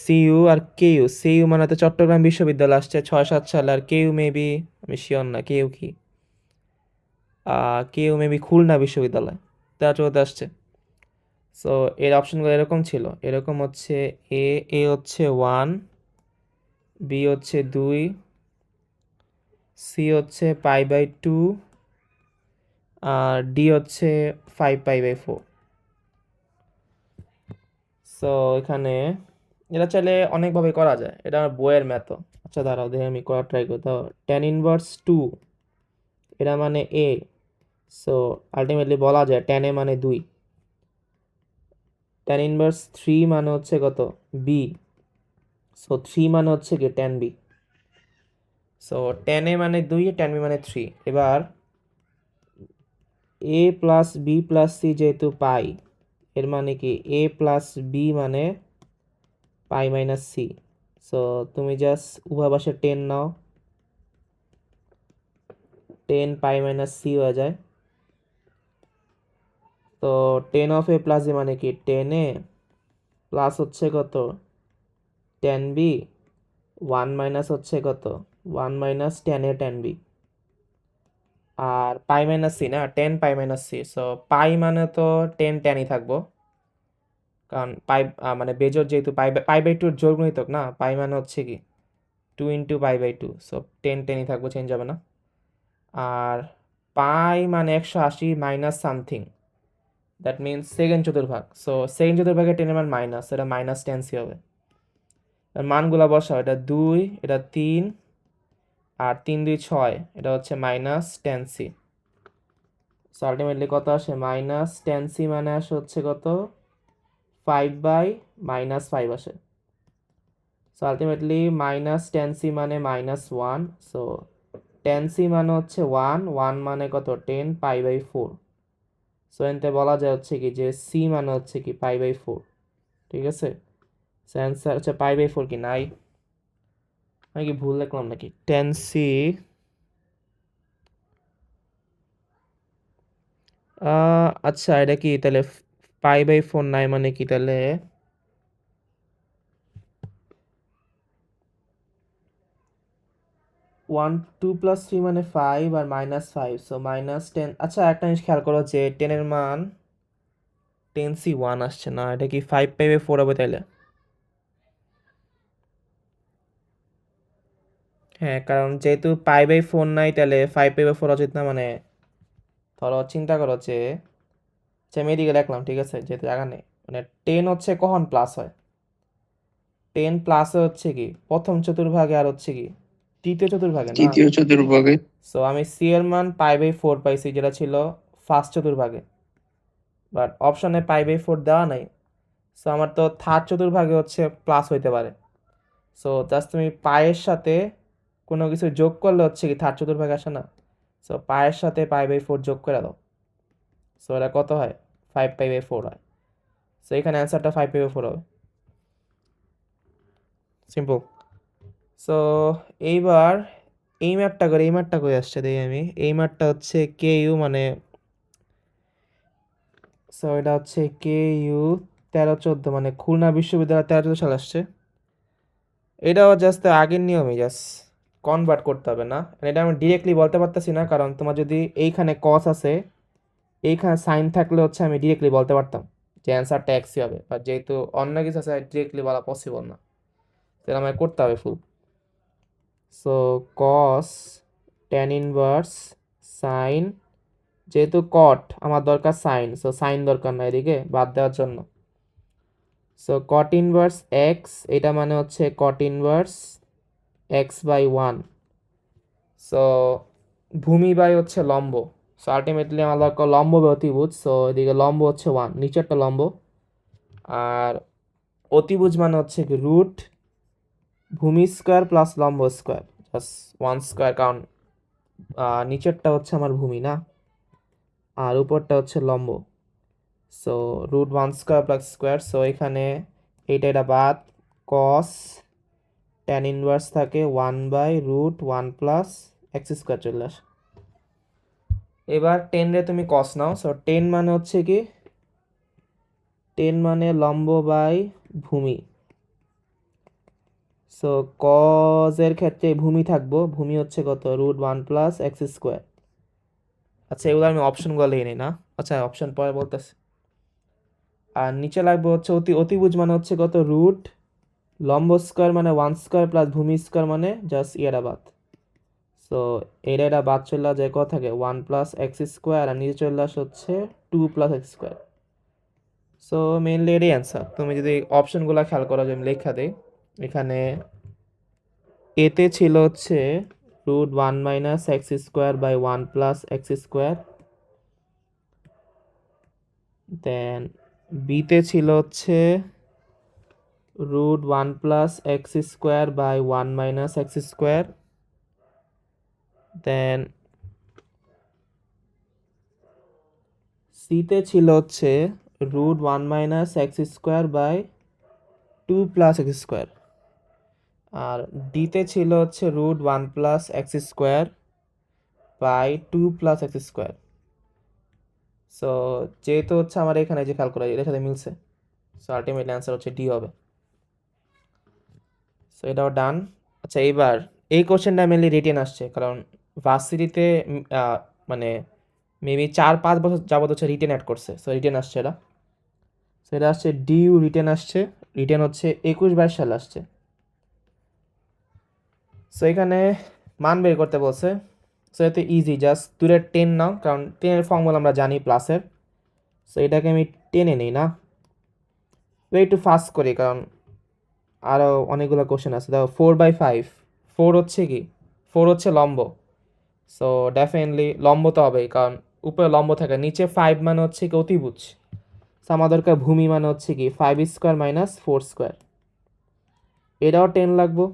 সিইউ আর কেইউ, সিইউ মানে তো চট্টগ্রাম বিশ্ববিদ্যালয় আসছে 6 7 সালে, আর কেইউ মেবি আমি শিওর না, কেইউ কি কেইউ মেবি খুলনা বিশ্ববিদ্যালয়, তার চৌতে আসছে। সো এর অপশনগুলো এরকম ছিল, এরকম হচ্ছে এ হচ্ছে 1, বি হচ্ছে 2, সি হচ্ছে π/2, আর ডি হচ্ছে 5π/4। সো এখানে এটা চাইলে অনেকভাবে করা যায়, এটা আমার বইয়ের ম্যাথও। আচ্ছা দাঁড়াও দেখে আমি করা ট্রাই করি। তো tan ইনভার্স 2, এটা মানে এ, সো আলটিমেটলি বলা যায় tan এ মানে 2, tan ইনভার্স 3 মানে হচ্ছে কত বি, সো 3 মানে হচ্ছে কি tan বি। সো tan এ মানে 2, tan বি মানে 3। এবার এ প্লাস বি প্লাস সি যেহেতু পাই, এর মানে কি এ প্লাস বি মানে পাই মাইনাস সি। সো তুমি জাস্ট উভয় পাশে 10 নাও, 10 পাই মাইনাস সি হয়ে যায়। তো 10 অফ এ প্লাস বি মানে কি 10 এ প্লাস হচ্ছে কত tan বি, 1 মাইনাস হচ্ছে কত 1 মাইনাস tan এ tan বি, আর পাই মাইনাস সি না 10 পাই মাইনাস সি। সো পাই মানে তো 10 ট্যানই থাকবো, কারণ পাই মানে বেজোর যেহেতু পাই/2 জোর গুণিতক না, পাই মানে হচ্ছে কি 2 ইন্টু পাই/2, সো 10 10ই থাকবো, চেঞ্জ হবে না। আর পাই মানে 180 minus something, that means second চতুর্ভাগ। সো সেকেন্ড চতুর্ভাগে টেনের মান মাইনাস, এটা মাইনাস 10c হবে। এর মানগুলা বসাও, এটা 2, এটা 3, আর 3 2 6, এটা হচ্ছে মাইনাস 10c। সো আলটিমেটলি কত আসে? মাইনাস 10c মানে আসে হচ্ছে কত? 5/-5 আসে। সো আলটিমেটলি মাইনাস 10c মানে -1। সো 10c মানে হচ্ছে 1, 1 মানে কত? 10 π/4। সো এনতে বলা যায় হচ্ছে কি যে c মানে হচ্ছে কি π/4। ঠিক আছে, সো অ্যান্সার হচ্ছে π/4 কি নাই? আমি কি ভুল লিখলাম নাকি? 10c আচ্ছা, এটা কি তাহলে π/4 নাই মানে কি তাহলে? 1 2 + 3 মানে 5 আর -5, সো -10। আচ্ছা, একটা জিনিস খেয়াল করো যে 10 এর মান 10c 1 আসছে না, এটা কি 5/4 হবে তাইলে? হ্যাঁ, কারণ যেহেতু π/4 নাই তাহলে 5/4 উচিত না। মানে ধরো চিন্তা করো যে আমি এদিকে লিখলাম, ঠিক আছে, যেহেতু জায়গা নেই। মানে 10 হচ্ছে কখন প্লাস হয়? 10 প্লাসে হচ্ছে কি প্রথম চতুর্ভাগে আর হচ্ছে কি তৃতীয় চতুর্ভাগে না। তৃতীয় চতুর্ভাগে। সো আমি সি এর মান π/4 পাইছি, যেটা ছিল ফার্স্ট চতুর্ভাগে, বাট অপশনে π/4 দেওয়া নাই। সো আমার তো থার্ড চতুর্ভাগে হচ্ছে প্লাস হইতে পারে। সো জাস্ট তুমি পায়ের সাথে কোনো কিছু যোগ করলে হচ্ছে কি থার্ড চতুর্ভাগে আসে না। সো পায়ের সাথে π/4 যোগ করে দাও। সো এটা কত হয়? 5/4 হয়। সো এখানে অ্যান্সারটা 5/4 হবে। সিম্পল। সো এইবার এই ম্যাথটা করে আসছে দেখি আমি। এই ম্যাথটা হচ্ছে কে ইউ মানে, সো এটা হচ্ছে কে ইউ 13-14 মানে খুলনা বিশ্ববিদ্যালয় 13-14 সাল আসছে। এটাও জাস্ট আগের নিয়মই, জাস্ট কনভার্ট করতে হবে না। এটা আমি ডিরেক্টলি বলতে পারতেছি না, কারণ তোমার যদি এইখানে কস আছে, এইখানে সাইন থাকলে হচ্ছে আমি ডিরেক্টলি বলতে পারতাম যে অ্যান্সারটা এক্সই হবে, বাট যেহেতু অন্য কিছু আছে ডিরেক্টলি বলা পসিবল না, তাহলে আমাকে করতে হবে full. So cos tan inverse sine, যেহেতু কট আমার দরকার সাইন, সো সাইন দরকার না এদিকে বাদ দেওয়ার জন্য। সো কট ইনভার্স এক্স, এটা মানে হচ্ছে কট ইনভার্স x/1। সো ভূমি বাই হচ্ছে লম্ব। সো আলটিমেটলি আমার দরকার লম্ব বাই অতিভুজ। সো এদিকে লম্ব হচ্ছে 1, নিচেরটা লম্ব, আর অতিভুজ মানে হচ্ছে কি রুট ভূমি স্কোয়ার প্লাস লম্ব স্কোয়ার, জাস্ট 1 স্কোয়ার, কারণ নিচেরটা হচ্ছে আমার ভূমি না, আর উপরটা হচ্ছে লম্ব। So root 1 square plus square. So এখানে এটা বাদ, কস ট্যান ইনভার্স থাকে 1/√1 প্লাস এক্স স্কোয়ার চলে আসে। এবার 10 রে তুমি কস নাও। সো 10 মানে হচ্ছে কি 10 মানে লম্ব বাই ভূমি। সো কজের ক্ষেত্রে ভূমি থাকবো, ভূমি হচ্ছে কত? √1 প্লাস এক্স স্কোয়ার। আচ্ছা, এগুলো আমি অপশনগুলো লিখে নিই না। আচ্ছা, অপশন পরে বলতেছি। আর নিচে লাগবে হচ্ছে অতিভুজ মানে হচ্ছে কত? রুট লম্ব স্কোয়ার মানে 1 স্কোয়ার প্লাস ভূমি স্কোয়ার মানে জাস্ট ইয়েটা বাদ। সো এটা বাদ চলে যায়, কত থাকে? 1 প্লাস এক্স স্কোয়ার, আর নিচে চলে আসে হচ্ছে 2 plus x square. So mainly এটাই অ্যান্সার। তুমি যদি অপশনগুলো খেয়াল করো, যে আমি লেখা দিই এখানে, এতে ছিল হচ্ছে √1 minus x square by 1 plus x square. Then বিতে ছিল হচ্ছে √1 plus x square by 1 minus x square. Then সিতে ছিল হচ্ছে √1 minus x square by 2 plus x square. আর ডিতে ছিল হচ্ছে √1 plus x square by 2 plus x square. So যেহেতু হচ্ছে আমার এখানে যে খেয়াল করা এটার সাথে মিলছে, সো আলটিমেটলি অ্যান্সার হচ্ছে ডি হবে। সো এটাও ডান। আচ্ছা, এইবার এই কোশ্চেনটা মেনলি রিটেন আসছে, কারণ ভার্সিটিতে মানে মেবি 4-5 বছর যাবত হচ্ছে রিটেন অ্যাড করছে। সো রিটেন আসছে এটা, সো এটা আসছে ডিইউ রিটেন আসছে। রিটেন হচ্ছে 21-22 সালে আসছে। সো এখানে মান বের করতে বলছে। সো এতে ইজি, জাস্ট 2 10 নাও, কারণ 10 এর ফর্মুলা আমরা জানি প্লাসের। সো এটাকে আমি টেনে নিই না, একটু ফাস্ট করি কারণ আরও অনেকগুলো কোশ্চেন আছে। দেখো 4/5, 4 হচ্ছে কি, 4 হচ্ছে লম্ব। সো ডেফিনেটলি লম্ব তো হবেই, কারণ উপরে লম্ব থাকে, নিচে 5 মানে হচ্ছে কি অতিভুজ। সো আমার দরকার ভূমি মানে হচ্ছে কি 5² মাইনাস 4², এটাও 10 লাগবো।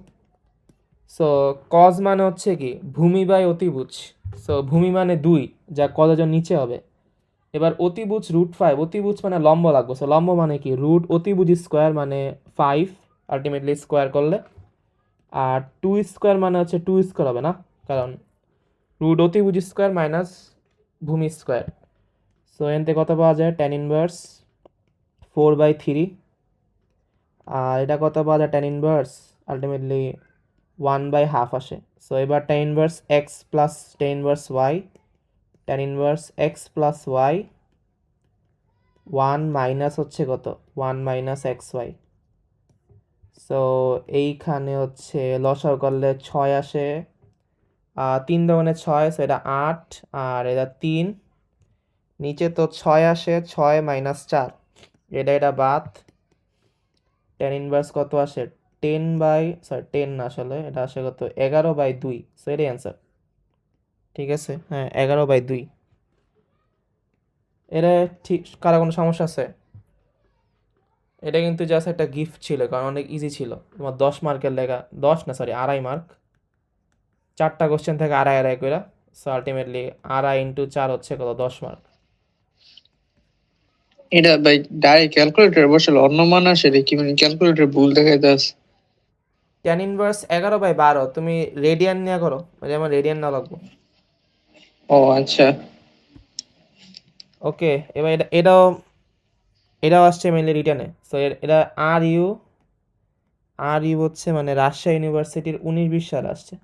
সো কজ মানে হচ্ছে কি ভূমি বাই অতিভুজ। সো ভূমি মানে 2, যা কজের নিচে হবে। এবার অতিভুজ √5, অতিভুজ মানে লম্ব লাগবে। সো লম্ব মানে কি রুট অতিভুজ স্কোয়ার মানে 5 আলটিমেটলি স্কোয়ার করলে, আর 2² মানে হচ্ছে 2² হবে না, কারণ রুট অতিভুজ স্কোয়ার মাইনাস ভূমি স্কোয়ার। সো এনতে কত পাওয়া যায়, tan ইনভার্স 4/3, আর এটা কত পাওয়া যায়, tan ইনভার্স আলটিমেটলি 1/2 আসে। সো এবার tan inverse x plus tan inverse y, tan inverse x plus y 1 minus হচ্ছে কত 1 মাইনাস এক্স ওয়াই। সো এইখানে হচ্ছে লসাগু করলে 6 আসে, 3 দোকানে 6, সো এটা 8 আর এটা 3, নিচে তো 6 আসে, 6 মাইনাস 4, এটা বাদ। tan ইনভার্স কত আসে 10 না, আসলে এটা আসে কত 11/2, সো এটাই অ্যান্সার। ঠিক আছে, হ্যাঁ 11/2। এটা ঠিক, কারো কোনো সমস্যা আছে? এটা কিন্তু জাস্ট একটা গিফট ছিল, কারণ অনেক ইজি ছিল। তোমার 10 মার্কের লেখা, 10 না সরি 2.5 মার্ক, 4টা কোশ্চেন থেকে 2.5 করে। সো আলটিমেটলি 2.5 ইন্টু 4 হচ্ছে কত 10 মার্ক। এটা ভাই ডাইরেক্ট ক্যালকুলেটর বসলে অন্য মান আসে দেখি, মানে ক্যালকুলেটর ভুল দেখাইতে আছে। tan ইনভার্স 11/12 তুমি রেডিয়ান নিয়ে করো, যেমন রেডিয়ান না লাগবো। ও আচ্ছা। ওকে, এবার এটাও আসছে মেনলি রিটার্নে। সো এটা আর ইউ হচ্ছে মানে রাজশাহী ইউনিভার্সিটির 19-20 সাল আসছে।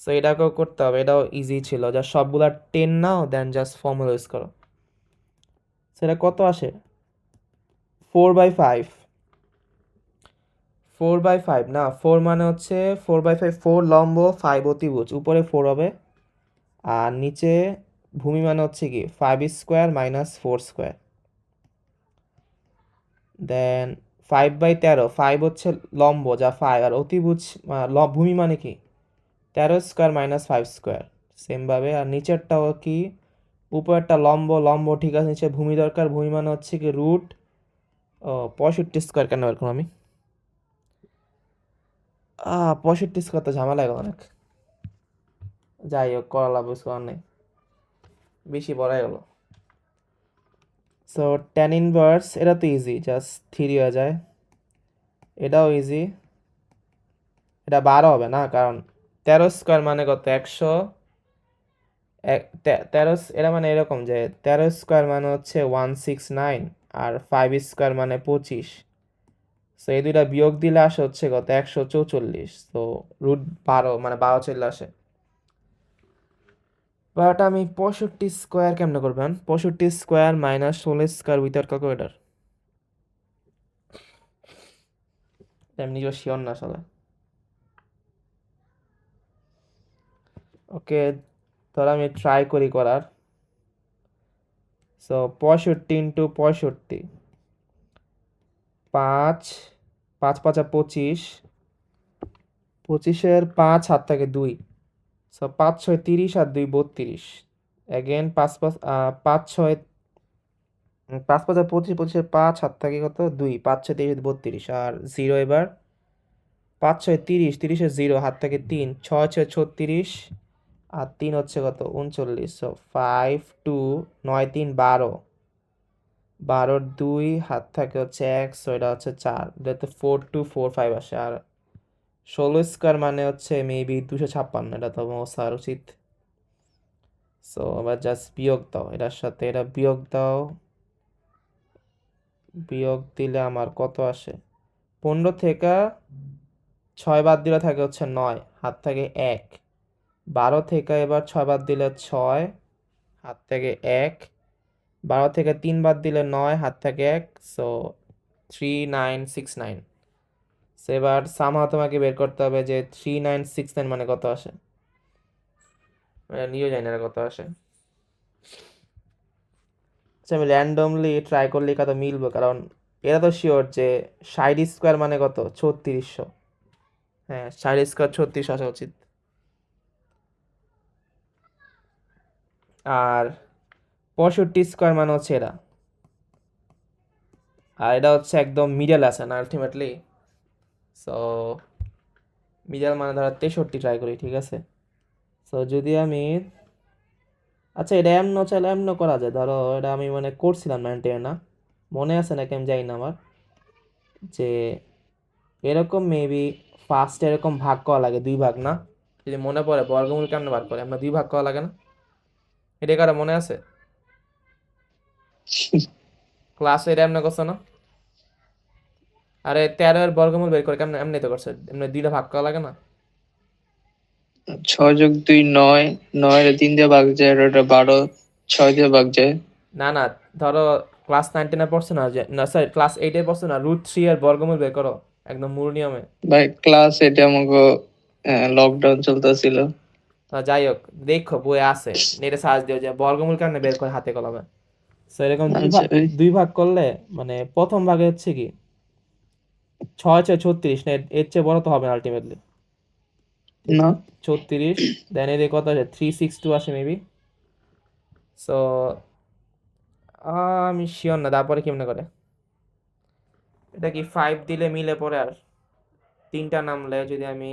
সো এটাকেও করতে হবে, এটাও ইজি ছিল, যা সবগুলা 10 নাও দেন জাস্ট ফর্মুলা ইউজ করো। সেটা কত আসে 4/5, 4/5 না, 4 মানে হচ্ছে 4/5, 4 লম্ব 5 অতিভুজ, উপরে 4 হবে, আর নিচে ভূমি মানে হচ্ছে কি 5² মাইনাস 4², দেন 5/13, 5 হচ্ছে লম্ব যা 5, আর অতিভুজ ভূমি মানে কি 13² মাইনাস 5², সেমভাবে। আর নিচেরটাও কি উপরেরটা লম্ব, লম্ব ঠিক আছে, নিচে ভূমি দরকার, ভূমি মানে হচ্ছে কি √ 65² কেন এরকম আমি 65² তো ঝামেলা গেল অনেক, যাই হোক করা লাভ করার নেই, বেশি বড়াই গেল। সো tan ইনভার্স এটা তো ইজি, জাস্ট 3 হয়ে যায়, এটাও ইজি। এটা 12 হবে না, কারণ 13² মানে কত 100, 13, এটা মানে এরকম যে 13² মানে হচ্ছে 169, আর 5² মানে 25। সো এই দুইটা বিয়োগ দিলে আসে হচ্ছে কত 144। তো √12 মানে 12 চলে আসে। বাট আমি 65² কেমনে করবেন, 65² মাইনাস 16² উইথাউট ক্যালকুলেটর, আমি নিজেও শিওর না আসলে। ওকে, তাহলে আমি ট্রাই করি করার। সো 65 ইন্টু 65, 5, 5 5 25, 25-এর 5 হাত থাকে 2, সো 5 6 30 আর 2 32, অ্যাগেন 5 5 5 6 5 5 25, 25-এর 5 হাত থাকে কত 2, 5 6 30 32, আর 0 এবার 5 6 30, 30-এর 0 হাত থাকে 3, 6 6 36, আর 3 হচ্ছে কত 39। সো 5 2 9 3 12, 12-র 2 হাত থাকে হচ্ছে 1, সো এটা হচ্ছে 4, এটাতে 4 2 4 5 আসে। আর 16² মানে হচ্ছে মেবি 256, এটা তো স্যার উচিত। সো আবার জাস্ট বিয়োগ দাও, এটার সাথে এটা বিয়োগ দাও, বিয়োগ দিলে আমার কত আসে 15 থেকে 6 বাদ দিলে থাকে হচ্ছে 9, হাত থাকে 1, 12 থেকে এবার 6 বাদ দিলে 6, হাত থেকে 1, 12 থেকে 3 বাদ দিলে 9, হাত থাকে 1, সো 3969। সো এবার সামহাও তোমাকে বের করতে হবে যে 3969 মানে কত আসে, নিজেও জানি না এটা কত আসে। আচ্ছা আমি র্যান্ডমলি ট্রাই করলে কত মিলবো, কারণ এরা তো শিওর যে 60 স্কোয়ার মানে কত 3600। হ্যাঁ 60 স্কোয়ার 3600 আসা উচিত। আর 65 স্কোয়ার মানে হচ্ছে এরা, আর এটা হচ্ছে একদম মিডল আছে না আলটিমেটলি। সো মিডল মানে ধরো 63 ট্রাই করি, ঠিক আছে। সো যদি আমি, আচ্ছা এটা এমন চাইলে এমন করা যায়, ধরো এটা আমি মানে করছিলাম 90 না, মনে আছে নাকি আমি জানি না আমার, যে এরকম মেবি ফার্স্ট এরকম ভাগ করা লাগে 2 ভাগ না, যদি মনে পড়ে বর্গমূল কেমনে ভাগ করে, আমরা 2 ভাগ করা লাগে না, এটা কারো মনে আছে? ক্লাসে এটা এমনি করছো না? আরে 13 এর বর্গমূল বের করে কেমনে এমনি তো করছে, এমনি 2টা ভাগ করা লাগে না? 6 + 2 9, 9 3 দিয়ে ভাগ যায়, আর ওটা 12 6 দিয়ে ভাগ যায়। না না, ধরো ক্লাস 9-10 পড়ছো না, যে না সরি ক্লাস 8 পড়ছো না, √3 এর বর্গমূল বের করো একদম মূল নিয়মে। ভাই ক্লাস এটা আমাকে লকডাউন চলতেছিল। যাই হোক, দেখো বই আছে, নেটে সার্চ দিও যে বর্গমূল কেমনে বের করে হাতে কলমে। সো এরকম আচ্ছা ভাই। 2 ভাগ করলে মানে প্রথম ভাগে হচ্ছে কি 6 6 36, না এর চেয়ে বড় তো হবে না আলটিমেটলি। না 36, দেন এদিকে কত আছে 362 আসে মেবি। সো আমি শিওর না, তারপরে কেমনে করে এটা কি 5 দিলে মিলে পড়ে, আর 3টা নামলে যদি আমি,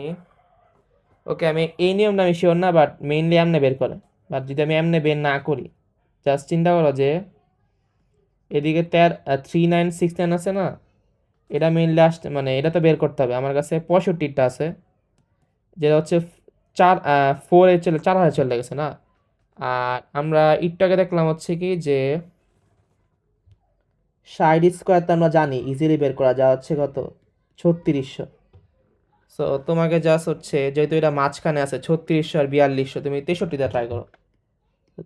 ওকে আমি এই নিয়মটা আমি শিওর না, বাট মেইনলি এমনে বের করে। বাট যদি আমি এমনে বের না করি, জাস্ট চিন্তা করো যে এদিকে 3969 আছে না, এটা মেইনলি আসতে মানে এটা তো বের করতে হবে। আমার কাছে 65টা আছে, যেটা হচ্ছে 4 চলে 4000 চলে গেছে না। আর আমরা একটু আগে দেখলাম হচ্ছে কি যে 60 স্কোয়ার তো আমরা জানি ইজিলি বের করা যা হচ্ছে কত 3600। সো তোমাকে জাস্ট হচ্ছে যেহেতু এটা মাঝখানে আছে 3600 আর 4200, তুমি 63টা ট্রাই করো।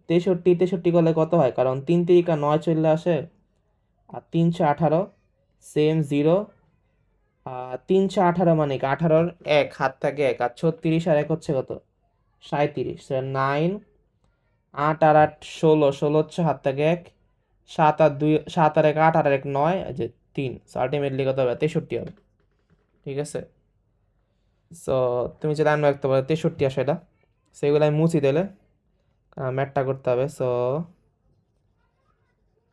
63 করলে কত হয়, কারণ 3 3 9 চলে আসে, আর 318 সেম 0, আর 318 মানে কি 18-র 1 হাত থাকে 1, আর 36 আর 1 হচ্ছে কত 37, 9 8 আর 8 16, 16 হচ্ছে হাত থাকে 1, 7 আর 2 7 আর 1 8 আর 1 9, এই যে 3, আলটিমেটলি কত হবে 63 হবে, ঠিক আছে। সো তুমি যেটা আমি রাখতে পারো 63 আসে এটা, সেগুলো আমি মুছি দিলে ম্যাটটা করতে হবে। সো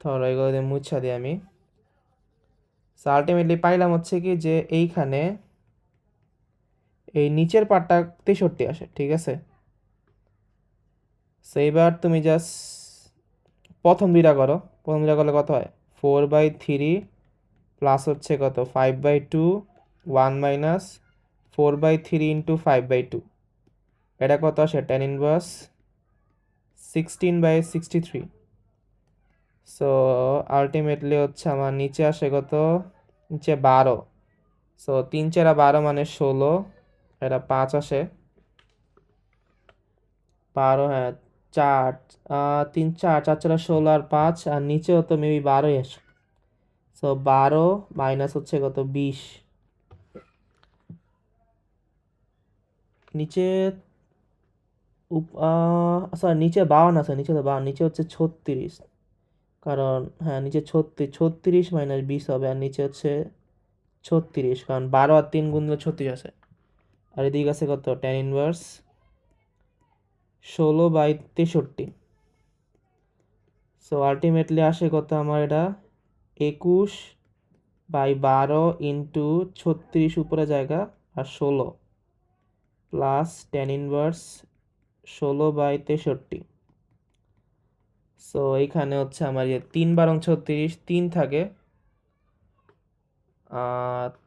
ধরো এগুলো দিয়ে মুছা দিই আমি। সো আলটিমেটলি পাইলাম হচ্ছে কি যে এইখানে এই নিচের পার্টটা 63 আসে, ঠিক আছে। সো এবার তুমি জাস্ট প্রথম 2টা করো, প্রথম 2টা করলে কত হয় 4/3 প্লাস হচ্ছে কত 5/2, 1 মাইনাস 4/3 ইন্টু 5/2, এটা কত আসে tan ইনভার্স 16/63। সো আলটিমেটলি হচ্ছে আমার নিচে আসে কত, নিচে 12। সো 3 4 12 মানে 16, এটা 5 আসে 12, হ্যাঁ 4 3 4 4 4 16 আর 5, আর নিচেও তো মেবি 12ই আসে। সো 12 মাইনাস হচ্ছে কত 20, নিচে সরি নিচে 52 আছে, নিচে তো 52, নিচে হচ্ছে 36, কারণ হ্যাঁ নিচে 36, 36 মাইনাস 20 হবে, আর নিচে হচ্ছে 36, কারণ 12 আর 3 গুণ দিলে 36 আছে। আর এদিকে আছে কত tan ইনভার্স 16/63। সো আলটিমেটলি আসে কত আমার এটা 21/12 ইন্টু 36 উপরে জায়গা আর 16 প্লাস tan ইনভার্স 16/63। সো এইখানে হচ্ছে আমার 3 বারং 36, 3 থাকে,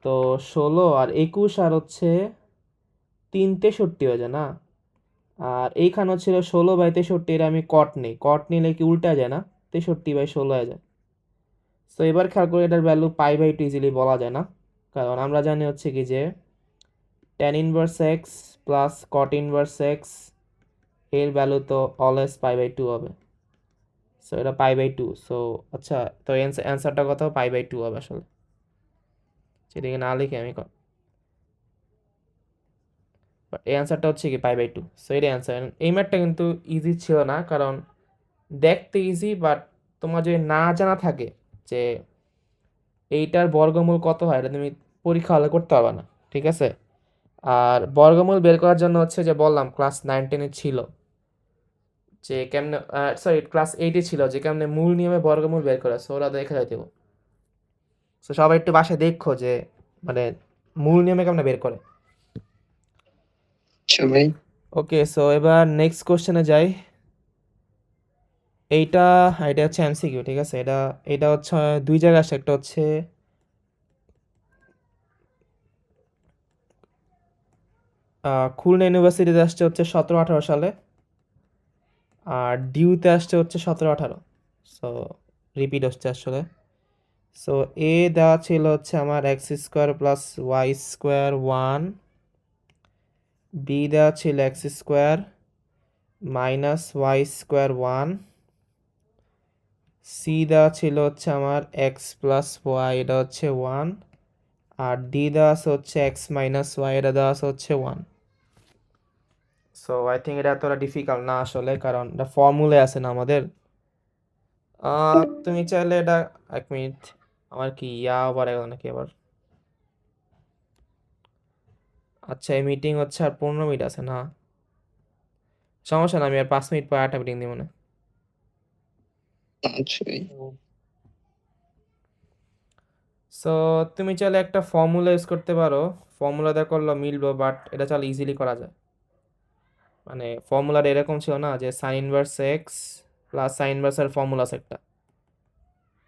তো 16 আর 21 আর হচ্ছে 3 63 হয়ে যায় না। আর এইখানে ছিল 16/63, এর আমি কট নেই, কট নিলে কি উল্টা যায় না 63/16 হয়ে যায়। সো এবার খেয়াল করে এটার ভ্যালু π/2 ইজিলি বলা যায় না, কারণ আমরা জানি হচ্ছে কি যে tan inverse x plus cot inverse x এর ভ্যালু তো অলওয়েজ π/2 হবে। সো এটা π/2। সো আচ্ছা, তো অ্যান্সারটা কত π/2 হবে আসলে, সেটাকে না লিখে আমি বাট এই অ্যান্সারটা হচ্ছে কি π/2। সো এটাই অ্যান্সার। এই ম্যাথটা কিন্তু ইজি ছিল না, কারণ দেখতে ইজি বাট তোমার যদি না জানা থাকে যে এইটার বর্গমূল কত হয়, এটা তুমি পরীক্ষা হলে করতে পারবে না, ঠিক আছে? আর বর্গমূল বের করার জন্য হচ্ছে যে বললাম ক্লাস 9-10 ছিল যে কেমনে, সরি ক্লাস 8 ছিল যে কেমনে মূল নিয়মে বর্গমূল বের করে, সো ওরা দেখে দেবো। সো সবাই একটু বাসায় দেখো যে মানে মূল নিয়মে কেমনে বের করে। আচ্ছা ভাই। ওকে, সো এবার নেক্সট কোশ্চেনে যাই। এইটা এটা হচ্ছে এমসিকিউ, ঠিক আছে? এটা এটা হচ্ছে দুই জায়গায় আসে, একটা হচ্ছে খুলনা ইউনিভার্সিটিতে আসছে হচ্ছে 17-18 সালে, আর ডিউতে আসছে হচ্ছে 17-18। সো রিপিট হচ্ছে আসলে। সো এ দেওয়া ছিল হচ্ছে আমার x square plus y square 1, B দেওয়া ছিল x square minus y square 1, C দেওয়া ছিল হচ্ছে আমার এক্স প্লাস ওয়াই, এটা হচ্ছে 1, আর ডি দেওয়া আছে হচ্ছে এক্স মাইনাস ওয়াই, এটা দেওয়া আছে হচ্ছে 1। সো আই থিঙ্ক এটা এতটা ডিফিকাল্ট না আসলে, কারণ এটা ফর্মুলে আছে না আমাদের। তুমি চাইলে এটা, এক মিনিট, আমার কি আবার গেল নাকি আবার? আচ্ছা, এই মিটিং হচ্ছে আর 15 মিনিট আছে না, সমস্যা না, আমি আর 5 মিনিট পর একটা মিটিং দিব না। আচ্ছা ভাই। সো তুমি চাইলে একটা ফর্মুলা ইউজ করতে পারো, ফর্মুলা দিয়ে করলে মিলবে, বাট এটা চাইলে ইজিলি করা যায়। মানে ফর্মুলাটা এরকম ছিল না যে sine inverse x plus sine ইনভার্সের ফর্মুলা আছে একটা,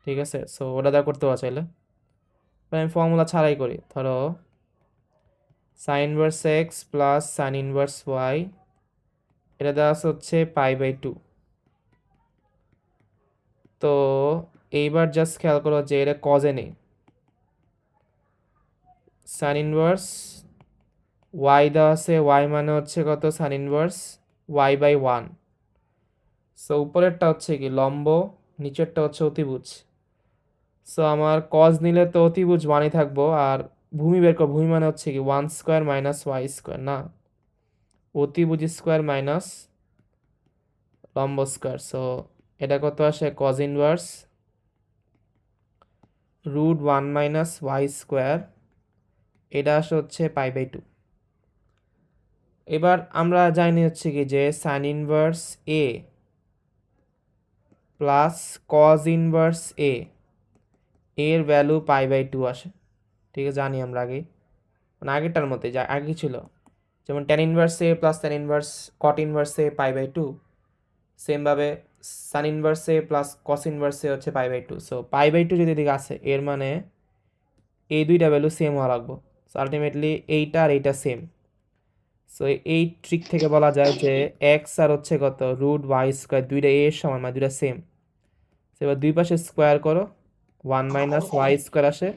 ঠিক আছে? সো ওটা দিয়ে করতে পারো চাইলে। আমি ফর্মুলা ছাড়াই করি, ধরো sine inverse x plus sine inverse y, এটা দেওয়া আছে হচ্ছে π/2। তো এইবার জাস্ট খেয়াল করো যে এটা কজে নেই, সাইন ইনভার্স ওয়াই দেওয়া আছে, ওয়াই মানে হচ্ছে কত, সাইন ইনভার্স y/1। সো উপরেরটা হচ্ছে কি লম্ব, নিচেরটা হচ্ছে অতিভুজ। সো আমার কজ নিলে তো অতিভুজ 1ই থাকবো, আর ভূমি বের করো, ভূমি মানে হচ্ছে কি 1 স্কোয়ার মাইনাস ওয়াই স্কোয়ার, না অতিভুজ স্কোয়ার মাইনাস লম্ব স্কোয়ার। সো এটা কত আসে, cos inverse √1 minus y square, এটা আসে হচ্ছে π/2। এবার আমরা জানি হচ্ছে কি যে sine inverse A plus cos inverse এ এর ভ্যালু π/2 আসে, ঠিক আছে? জানি আমরা আগেই, মানে আগেরটার মধ্যে যা আগে ছিল, যেমন tan inverse A plus tan inverse cot inverse A π/2, সেমভাবে sine inverse A plus cos inverse A হচ্ছে π/2। সো π/2 যদি এদিকে আসে, এর মানে এই দুইটা ভ্যালু সেম হওয়া লাগবে। সো আলটিমেটলি এইটা আর এইটা সেম। সো এই ট্রিক থেকে বলা যায় যে এক্স আর হচ্ছে কত √y স্কোয়ার, দুইটা এ এর সমান, মানে দুইটা সেম। এবার দুই পাশে স্কোয়ার করো, 1 মাইনাস ওয়াই স্কোয়ার আসে,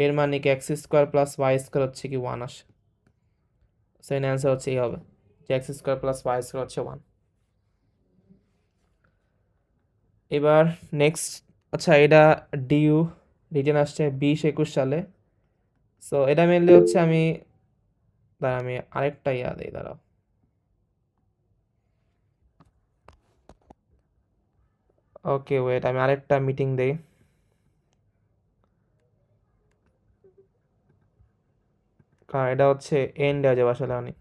এর মানে কি x square plus y square হচ্ছে কি 1 আসে। সো এর অ্যান্সার হচ্ছে এই হবে যে x square plus y square হচ্ছে 1। এবার নেক্সট, আচ্ছা এটা ডিইউ রিটেন আসছে 20-21 সালে। সো এটা মেনলি হচ্ছে আমি আরেকটা দিই, দাঁড়াও। ওকে ওয়েট, আমি আরেকটা মিটিং দেই। কারণ এটা হচ্ছে এন্ড হয়ে যাবে আসলে অনেক।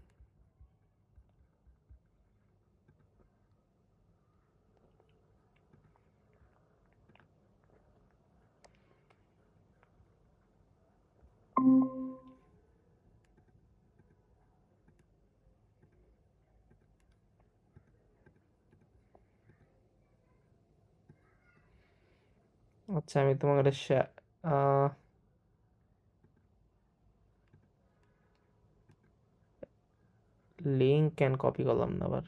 আচ্ছা আমি তোমাকে লিঙ্ক ক্যান কপি করলাম না আবার।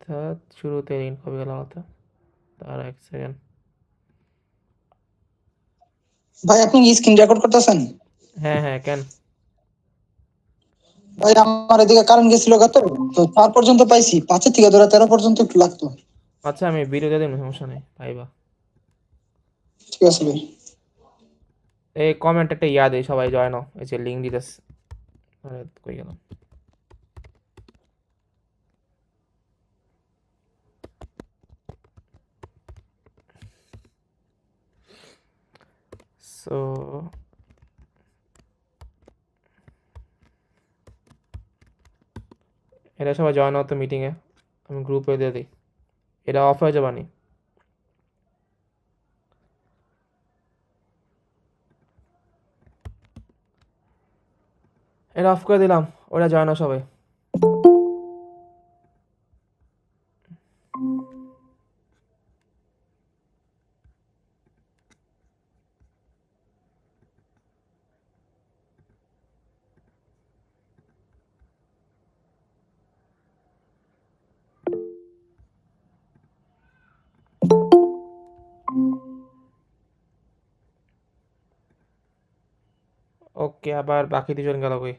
তা শুরুতে লিঙ্ক কপি করলাম হতো, তার এক সেকেন্ড। ভাই আপনি কি স্ক্রিন রেকর্ড করতেছেন? হ্যাঁ হ্যাঁ, কেন? ভাই আমার এদিকে কারেন্ট গেছিল কত, তো 4 পর্যন্ত পাইছি, 5 থেকে ধরে 13 পর্যন্ত একটু লাগতো। আচ্ছা আমি ভিডিও দিয়ে দিন, সমস্যা নেই ভাইবা। ঠিক আছে ভাই। এই কমেন্ট একটা ইয়া দেই, সবাই জয়েন হও, এই যে লিঙ্ক দিতেছে। আরে কই গেল? সো এটা সবাই জয়েন হও তো মিটিংয়ে, আমি গ্রুপে দিয়ে দিই। এটা অফ হয়ে যাবানি। এটা অফ করে দিলাম, ওটা জয়েন হও সবাই। ওকে, আবার বাকি দুজন গেল কই?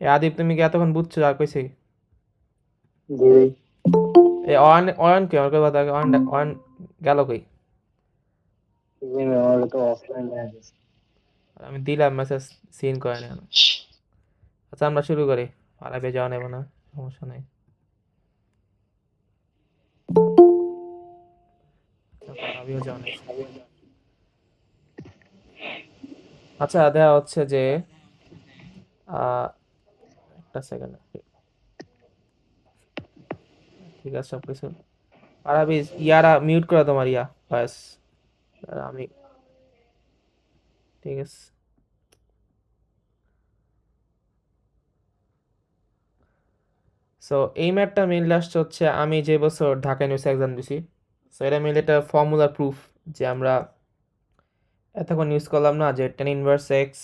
এ আদিপ, তুমি কি এতক্ষণ বুঝছো আর কইছি? এ অয়ন, অয়ন কে ওর কথা, অয়ন অয়ন গেল কই? আমি দিলাম মেসেজ, সিন করে না। আচ্ছা আমরা শুরু করি, পারাবে যাওয়া নেব না, সমস্যা নেই। আচ্ছা, পারাবিও যাওয়া নেই। আচ্ছা দেখা হচ্ছে যে একটা সেকেন্ড, ঠিক আছে সব কিছু। পারাবি ইয়ারা মিউট করে তোমার ইয়া ভয়েস, আমি, ঠিক আছে। সো এই ম্যাটটা মেইনলি আসছে হচ্ছে আমি যে বছর ঢাকা ইউনিভার্সিটি এক্সাম দিছি। সো এটা মেইনলি একটা ফর্মুলার প্রুফ যে আমরা এতক্ষণ ইউজ করলাম না, যে টেন ইনভার্স এক্স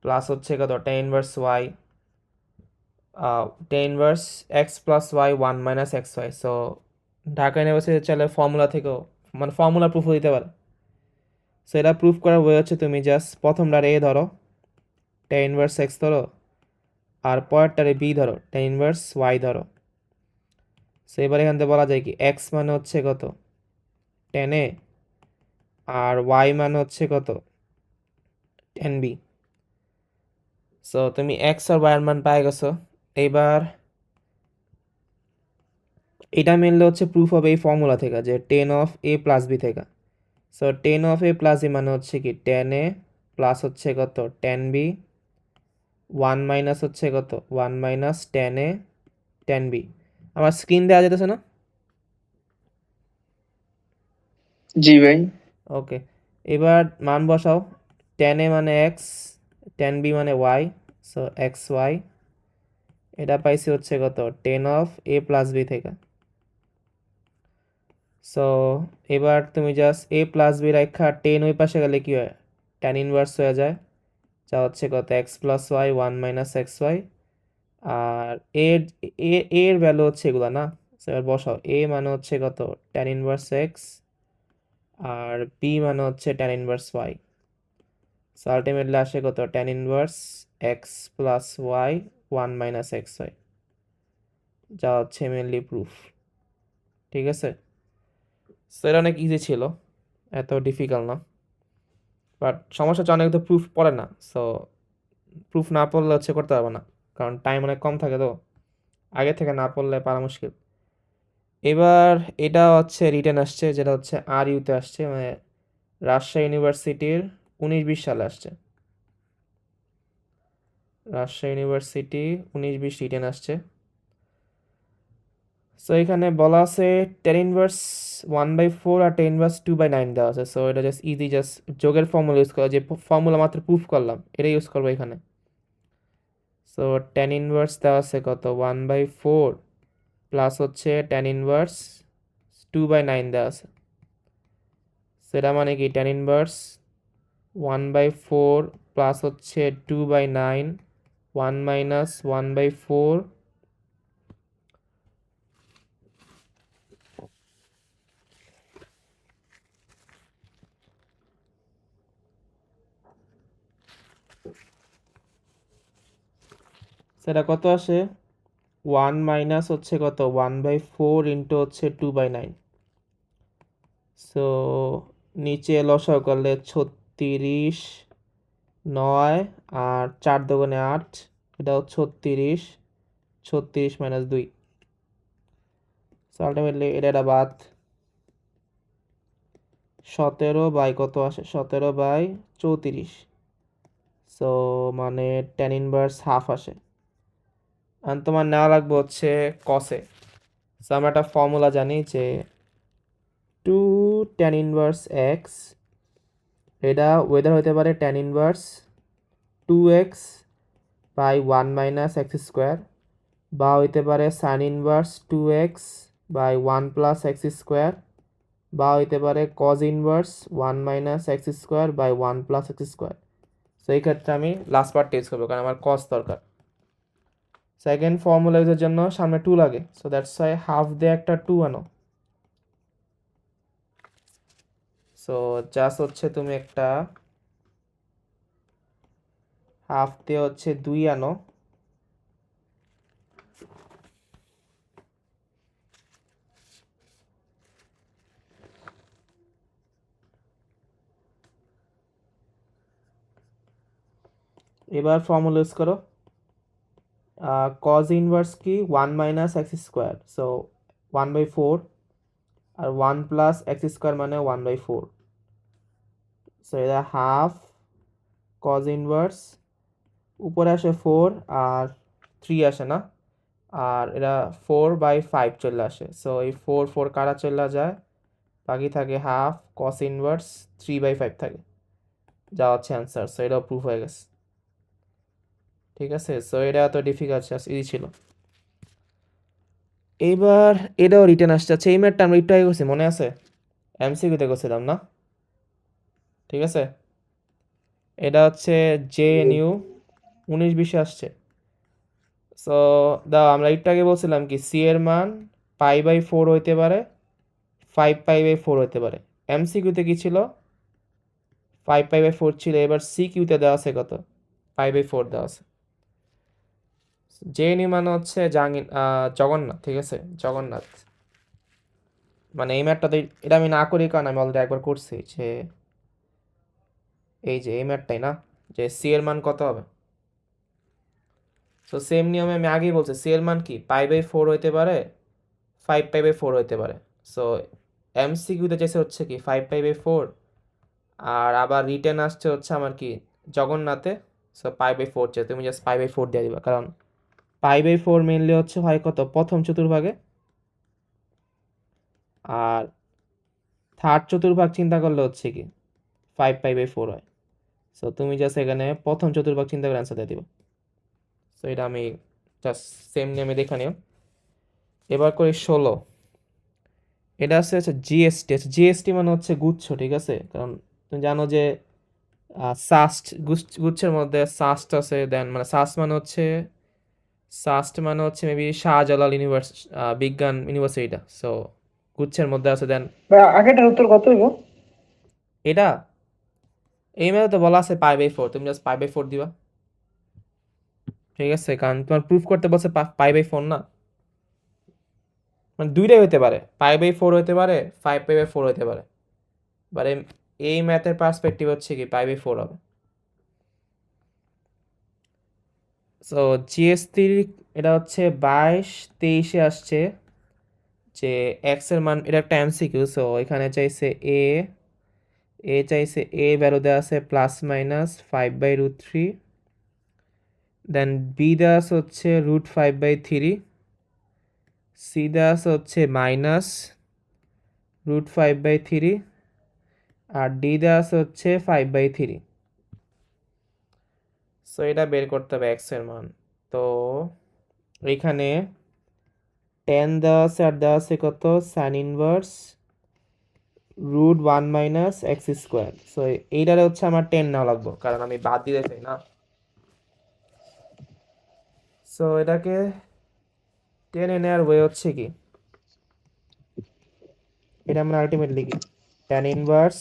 প্লাস হচ্ছে কত tan inverse y, tan inverse x plus y one minus x y. So Dhaka university চাইলে ফর্মুলা থেকেও, মানে ফর্মুলা প্রুফও দিতে পারে। সো এটা প্রুফ করার ওয়ে হচ্ছে তুমি জাস্ট প্রথমটার এ ধরো, টেন ইনভার্স এক্স ধরো, আর পরেরটারে বি ধরো, টেন ইনভার্স ওয়াই ধরো। সো এবার এখান থেকে বলা যায় কি এক্স মানে হচ্ছে কত টেন এ, আর ওয়াই মানে হচ্ছে কত টেন বি। সো তুমি এক্স আর ওয়াই এর মান পাই গেছো। এইবার এটা মেনলি হচ্ছে প্রুফ হবে এই ফর্মুলা থেকে, যে tan of A plus B থেকে। So tan of A plus B মানে হচ্ছে কি টেন এ প্লাস হচ্ছে কত টেন বি, ওয়ান মাইনাস হচ্ছে কত ওয়ান মাইনাস টেন এ টেন বি। আমার স্ক্রিন দেওয়া যেতেছে না? জি ভাই। ওকে, এবার মান বসাও। টেন এ মানে এক্স, টেন বি মানে ওয়াই, সো এক্স ওয়াই। এটা পাইছি হচ্ছে কত tan of A plus B থেকে। সো এবার তুমি জাস্ট এ প্লাস বি রাখা টেন ওই পাশে গেলে কি হয়, টেন ইনভার্স হয়ে যায়, যা হচ্ছে কত x plus y one minus x y. আর এর এর ভ্যালু হচ্ছে এগুলা না। So এবার বসাও, এ মানে হচ্ছে কত টেন ইনভার্স এক্স, আর বি মানে হচ্ছে tan inverse y. So ultimately আসে কত tan inverse x plus y one minus x y, যা হচ্ছে মেনলি প্রুফ। ঠিক আছে, সো এটা অনেক ইজি ছিল, এত ডিফিকাল্ট না। বাট সমস্যা হচ্ছে অনেক তো প্রুফ পড়ে না। সো প্রুফ না পড়লে হচ্ছে করতে পারবো না, কারণ টাইম অনেক কম থাকে, তো আগে থেকে না পড়লে পারা মুশকিল। এবার এটা হচ্ছে রিটেন আসছে, যেটা হচ্ছে আর ইউতে আসছে, মানে রাজশাহী ইউনিভার্সিটির 19-20 সালে আসছে। রাজশাহী ইউনিভার্সিটি 19-20 রিটেন আসছে। সো এখানে বলা আছে টেন ইনভার্স 1/4 আর টেন ইনভার্স 2/9 দেওয়া আছে। সো এটা জাস্ট ইজি, জাস্ট যোগের ফর্মুলা ইউজ করা, যে ফর্মুলা মাত্র প্রুফ করলাম এটা ইউজ করবো এখানে। সো টেন ইনভার্স দেওয়া আছে কত 1/4 প্লাস হচ্ছে টেন ইনভার্স 2/9 দেওয়া আছে। সেটা মানে কি টেন ইনভার্স 1/4 প্লাস হচ্ছে 2/9 ওয়ান মাইনাস 1/4, সেটা কত আসে 1 মাইনাস হচ্ছে কত 1/4 ইন্টু হচ্ছে 2/9। সো নিচে লসাগু করলে 36 9 আর 4 দুগুণে 8, এটাও 36 36 মাইনাস 2। সো আলটিমেটলি এটা বাদ 17 বাই কত আসে 17/34। সো মানে tan ইনভার্স হাফ আসে। আর তোমার নেওয়া লাগবে হচ্ছে কসে। সো আমরা একটা ফর্মুলা জানি যে 2 tan ইনভার্স এক্স, এটা ওয়েদার হতে পারে tan inverse 2x by 1 minus x square, বা হইতে পারে sine inverse 2x by 1 plus x square, বা হইতে পারে cos inverse 1 minus x square by 1 plus x square. So এই ক্ষেত্রে আমি লাস্ট পার্ট টেস্ট করবো কারণ আমার কজ দরকার। সেকেন্ড ফর্মুলা ইউজের জন্য সামনে 2 লাগে, সো দ্যাটস ওয়াই হাফ দিয়ে একটা 2 আনো। সো জাস্ট হচ্ছে তুমি একটা হাফ দিয়ে হচ্ছে 2 আনো। এবার ফর্মুলা ইউজ করো। কজ ইনভার্স কি 1 মাইনাস এক্স স্কোয়ার, সো 1/4, আর 1 প্লাস এক্স স্কোয়ার মানে 1/4। সো এটা হাফ কজ ইনভার্স, উপরে আসে 4 আর 3 আসে না, আর এটা 4/5 চলে আসে। সো এই 4 4 কাটা চলে যায়, বাকি থাকে হাফ কস ইনভার্স 3/5 থাকে, যা হচ্ছে অ্যান্সার। সো এটাও প্রুফ হয়ে গেছে। ঠিক আছে, সো এটা এত ডিফিকাল্ট ইজি ছিল। এইবার এটাও রিটার্ন আসছে। আচ্ছা এই ম্যাটটা আমরা একটু আগে করছি মনে আছে, এমসিকিউতে করছিলাম না? ঠিক আছে, এটা হচ্ছে JNU 19-20 আসছে। সো দাও আমরা একটু আগে বলছিলাম কি সি এর মান π/4 হইতে পারে 5π/4 হইতে পারে। এমসিকিউতে কি ছিল 5π/4 ছিল, এবার সি কিউতে দেওয়া আছে কত π/4 দেওয়া আছে। JNU মানে হচ্ছে জগন্নাথ। ঠিক আছে, জগন্নাথ মানে এই ম্যাটটাতে এটা আমি না করি কারণ আমি অলরেডি একবার করছি, যে এই যে এই ম্যাটটাই না, যে সি এর মান কত হবে। সো সেম নিয়মে আমি আগেই বলছি সি এর মান কি π/4 হইতে পারে 5π/4 হইতে পারে। সো এমসিকিউতে চেয়েছে হচ্ছে কি 5π/4, আর আবার রিটার্ন আসছে হচ্ছে আমার কি জগন্নাথে। সো π/4 চেয়ে তুমি জাস্ট π/4 দিয়ে দিবা, কারণ π/4 মেনলি হচ্ছে হয় কত প্রথম চতুর্ভাগে, আর থার্ড চতুর্ভাগ চিন্তা করলে হচ্ছে কি 5π/4 হয়। সো তুমি জাস্ট এখানে প্রথম চতুর্ভাগ চিন্তা করে অ্যান্সার দিয়ে দিবা। সো এটা আমি জাস্ট সেম নিয়মে দেখে নিও। এবার করি 16। এটা আছে হচ্ছে জিএসটি। জিএসটি মানে হচ্ছে গুচ্ছ। ঠিক আছে, কারণ তুমি জানো যে সাস্ট গুচ্ছের মধ্যে সাস্ট আছে, দেন মানে সাস্ট মানে হচ্ছে মেবি শাহজালাল বিজ্ঞান ইউনিভার্সিটিটা। সো গুচ্ছের মধ্যে আছে। দেন ভাই আগেটার উত্তর কত হইব? এটা এই মেয়ে তো বলা আছে π/4, তুমি জাস্ট π/4 দিবা। ঠিক আছে, কারণ তোমার প্রুফ করতে বলছে π/4 না, মানে দুইটাই হতে পারে, π/4 হতে পারে 5π/4 হতে পারে, বাট এই ম্যাথের পার্সপেক্টিভ হচ্ছে কি π/4 হবে। সো জিএসটি এটা হচ্ছে 22-23 আসছে যে এক্স এর মান, এটা একটা এমসিকিউ। সো এখানে চাইছে এ চাইছে ভ্যালু দেওয়া আছে +-5/√3, দেন বি দেওয়া আছে হচ্ছে √5/3, সি দেওয়া আছে হচ্ছে -√5/3, আর ডি দেওয়া আছে হচ্ছে 5/3। সো এটা বের করতে হবে এক্স এর মান। তো এইখানে 10 দেওয়া আছে, আর দেওয়া আছে কত sine inverse √1 minus x square. So এইটারে হচ্ছে আমার 10 নেওয়া লাগবে কারণ আমি বাদ দিতে চাই না। সো এটাকে 10 এ নেওয়ার ওয়ে হচ্ছে কি, এটা আমরা আলটিমেটলি কি tan ইনভার্স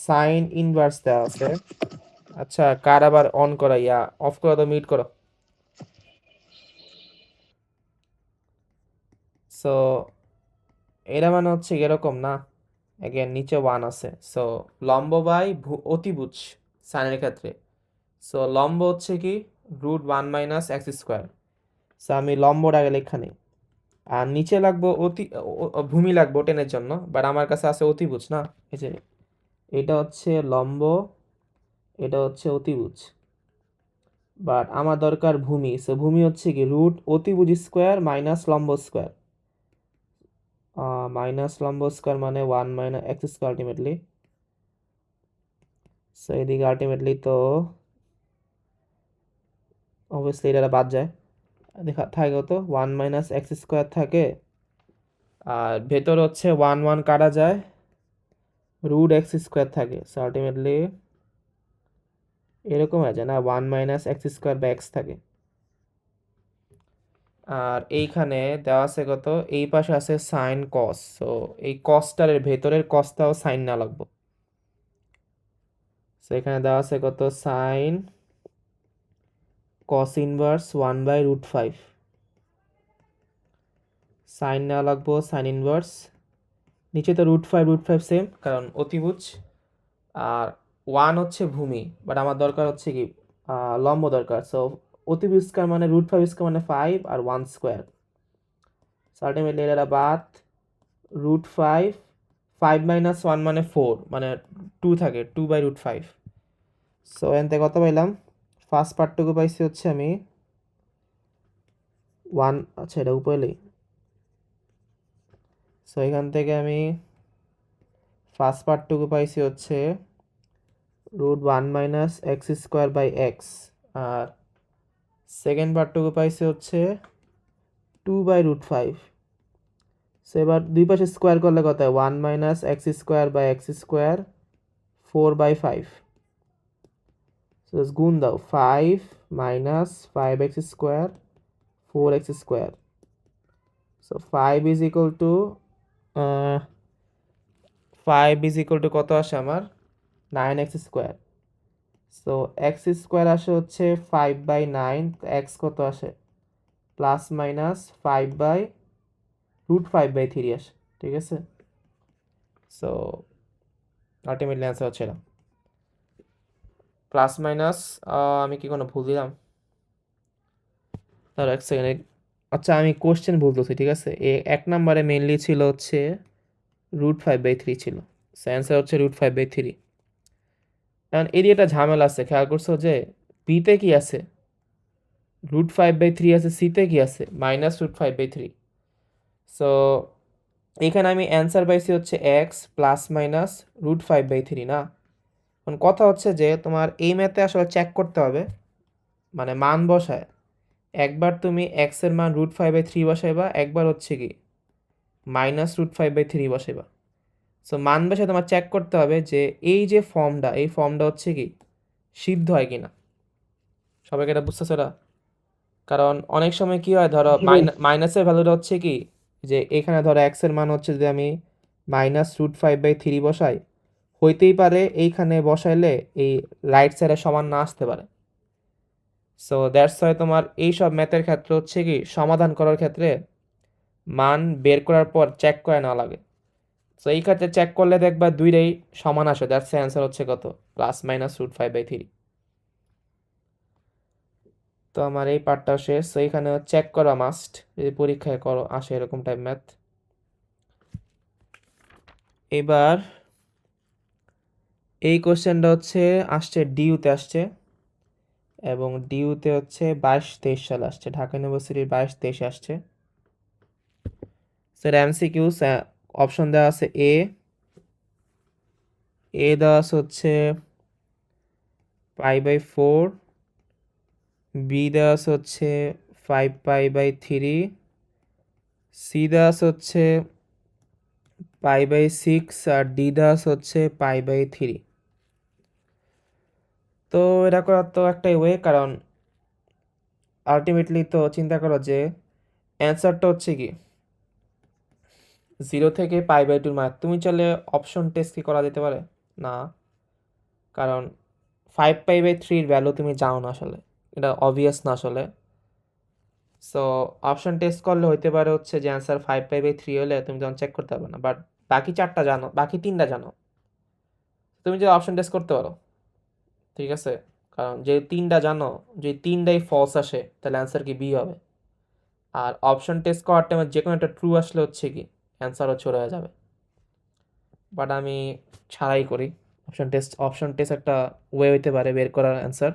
সাইন ইনভার্স দেওয়া আছে আচ্ছা, কার আবার অন করা, অফ করো তো, মিউট করো। সো এটা মানে হচ্ছে এরকম না, এগেন নিচে 1 আছে। সো লম্ব বাই অতিভুজ সাইনের ক্ষেত্রে, সো লম্ব হচ্ছে কি √1 - x²। সো আমি লম্বটা আগে লেখা নেই, আর নিচে লাগবো ভূমি লাগবো টেনের জন্য, বাট আমার কাছে আছে অতিভুজ না, এই যে এটা হচ্ছে লম্ব, এটা হচ্ছে অতিভুজ, বাট আমার দরকার ভূমি। সো ভূমি হচ্ছে কি √অতিভুজ² মাইনাস লম্ব স্কোয়ার, মাইনাস লম্ব স্কোয়ার মানে 1 - x² আলটিমেটলি। সো এদিকে আলটিমেটলি তো অবভিয়াসলি এটা বাদ যায়, দেখা থাকে তো 1 - x² থাকে, আর ভেতর হচ্ছে 1 কাটা যায়, √x² থাকে। সো আলটিমেটলি এরকম হয়ে যায় না, 1 - x² বা x থাকে। আর এইখানে দেওয়া আছে কত, এই পাশে আছে সাইন কস, সো এই কসটার ভেতরের কসটাও সাইন না লাগবো। সো এখানে দেওয়া আছে কত, সাইন কস ইনভার্স 1/√5, সাইন না লাগবো, সাইন ইনভার্স, নিচে তো √5 সেম কারণ অতিভুজ, আর 1 হচ্ছে ভূমি, বাট আমার দরকার হচ্ছে কি লম্ব দরকার। সো অতিভুজ স্কয়ার মানে √5² মানে 5 আর 1 স্কোয়ার, সো আলটিমেটলি এটা বাদ, √5, 5 - 1 মানে 4, মানে 2 থাকে, 2/√5। সো এনতে কত পাইলাম, ফার্স্ট পার্টটুকু পাইছি হচ্ছে আমি 1, আচ্ছা এটা উপরে। সো এখান থেকে আমি ফার্স্ট পার্টটুকু পাইছি হচ্ছে √1 - x²/x, আর সেকেন্ড পার্টটুকু পাইছি হচ্ছে 2/√5। সো এবার দুই পাশে স্কোয়ার করলে কত হয়, 1 - x²/x², 4/5। সো গুণ দাও, 5 - 5x², 4x²। So 5 is equal to 5 is equal to কত আসে আমার, 9x²। সো x² আসে হচ্ছে 5/9, এক্স কত আসে +/-5/√5/3 আসে, ঠিক আছে। সো আলটিমেটলি অ্যান্সার হচ্ছে এটা প্লাস মাইনাস, আমি কি কোনো ভুল দিলাম, তার 1 সেকেন্ড। আচ্ছা আমি কোশ্চেন বলতেছি, ঠিক আছে, 1 নম্বরে মেইনলি ছিল হচ্ছে √5/3 ছিল, সো অ্যান্সার হচ্ছে √5/3। এখন এরিয়াটা ঝামেলা আছে, খেয়াল করছো যে বিতে কি আছে, √5/3 আছে, সিতে কি আছে -√5/3। সো এখানে আমি অ্যান্সার পাইছি হচ্ছে এক্স +/-√5/3 না। এখন কথা হচ্ছে যে তোমার এই ম্যাথে আসলে চেক করতে হবে, মানে মান বসায় একবার তুমি এক্স এর মান √5/3 বসাইবা, একবার হচ্ছে কি -√5/3 বসাইবা। সো মান বসে তোমার চেক করতে হবে যে এই যে ফর্মটা, এই ফর্মটা হচ্ছে কি সিদ্ধ হয় কিনা। সবাইকে এটা বুঝতেছে এটা, কারণ অনেক সময় কি হয়, ধরো জি ভাই। মাইনাসের ভ্যালুটা হচ্ছে কি, যে এখানে ধরো এক্স এর মান হচ্ছে যে আমি -√5/3 বসাই, হইতেই পারে এইখানে বসাইলে এই রাইট সাইডে সমান না আসতে পারে। সো দ্যাটস ওয়াই তোমার এইসব ম্যাথের ক্ষেত্রে হচ্ছে কি সমাধান করার ক্ষেত্রে মান বের করার পর চেক করে না লাগে। সো এই ক্ষেত্রে চেক করলে দেখবা দুইটাই সমান আসে, দ্যাটস অ্যান্সার হচ্ছে কত +/-√5/3। তো আমার এই পার্টটা শেষ। সো এখানে চেক করা মাস্ট, যদি পরীক্ষায় করো আসে এরকম টাইপ ম্যাথ। এবার এই কোশ্চেনটা হচ্ছে আসছে ডিইউতে আসছে, এবং ডিইউতে হচ্ছে 22-23 সালে আসছে, ঢাকা ইউনিভার্সিটির 22-23 আসছে। স্যার এমসিকিউ অপশন দেওয়া আছে, এ দেওয়া আছে হচ্ছে π/4, বি দেওয়া আছে হচ্ছে 5π/3, সি দেওয়া আছে হচ্ছে π/6, আর ডি দেওয়া আছে হচ্ছে π/3। তো এটা করার তো একটাই ওয়ে, কারণ আলটিমেটলি তো চিন্তা করো যে অ্যান্সারটা হচ্ছে কি 0 থেকে π/2 মান। তুমি চাইলে অপশন টেস্ট কি করা যেতে পারে না, কারণ 5π/3 ভ্যালু তুমি জানো না আসলে, এটা অবভিয়াস না আসলে। সো অপশন টেস্ট করলে হইতে পারে হচ্ছে যে অ্যান্সার 5π/3 হলে তুমি তখন চেক করতে পারবে না, বাট বাকি 4টা জানো, বাকি 3টা জানো, তুমি যদি অপশন টেস্ট করতে পারো, ঠিক আছে। কারণ যে 3টা জানো, যদি 3টাই ফলস আসে তাহলে অ্যান্সার কি বি হবে। আর অপশন টেস্ট করার টাইমে যে কোনো একটা ট্রু আসলে হচ্ছে কি অ্যান্সারও চলে হয়ে যাবে। বাট আমি ছাড়াই করি অপশন টেস্ট একটা ওয়ে হইতে পারে বের করার অ্যান্সার।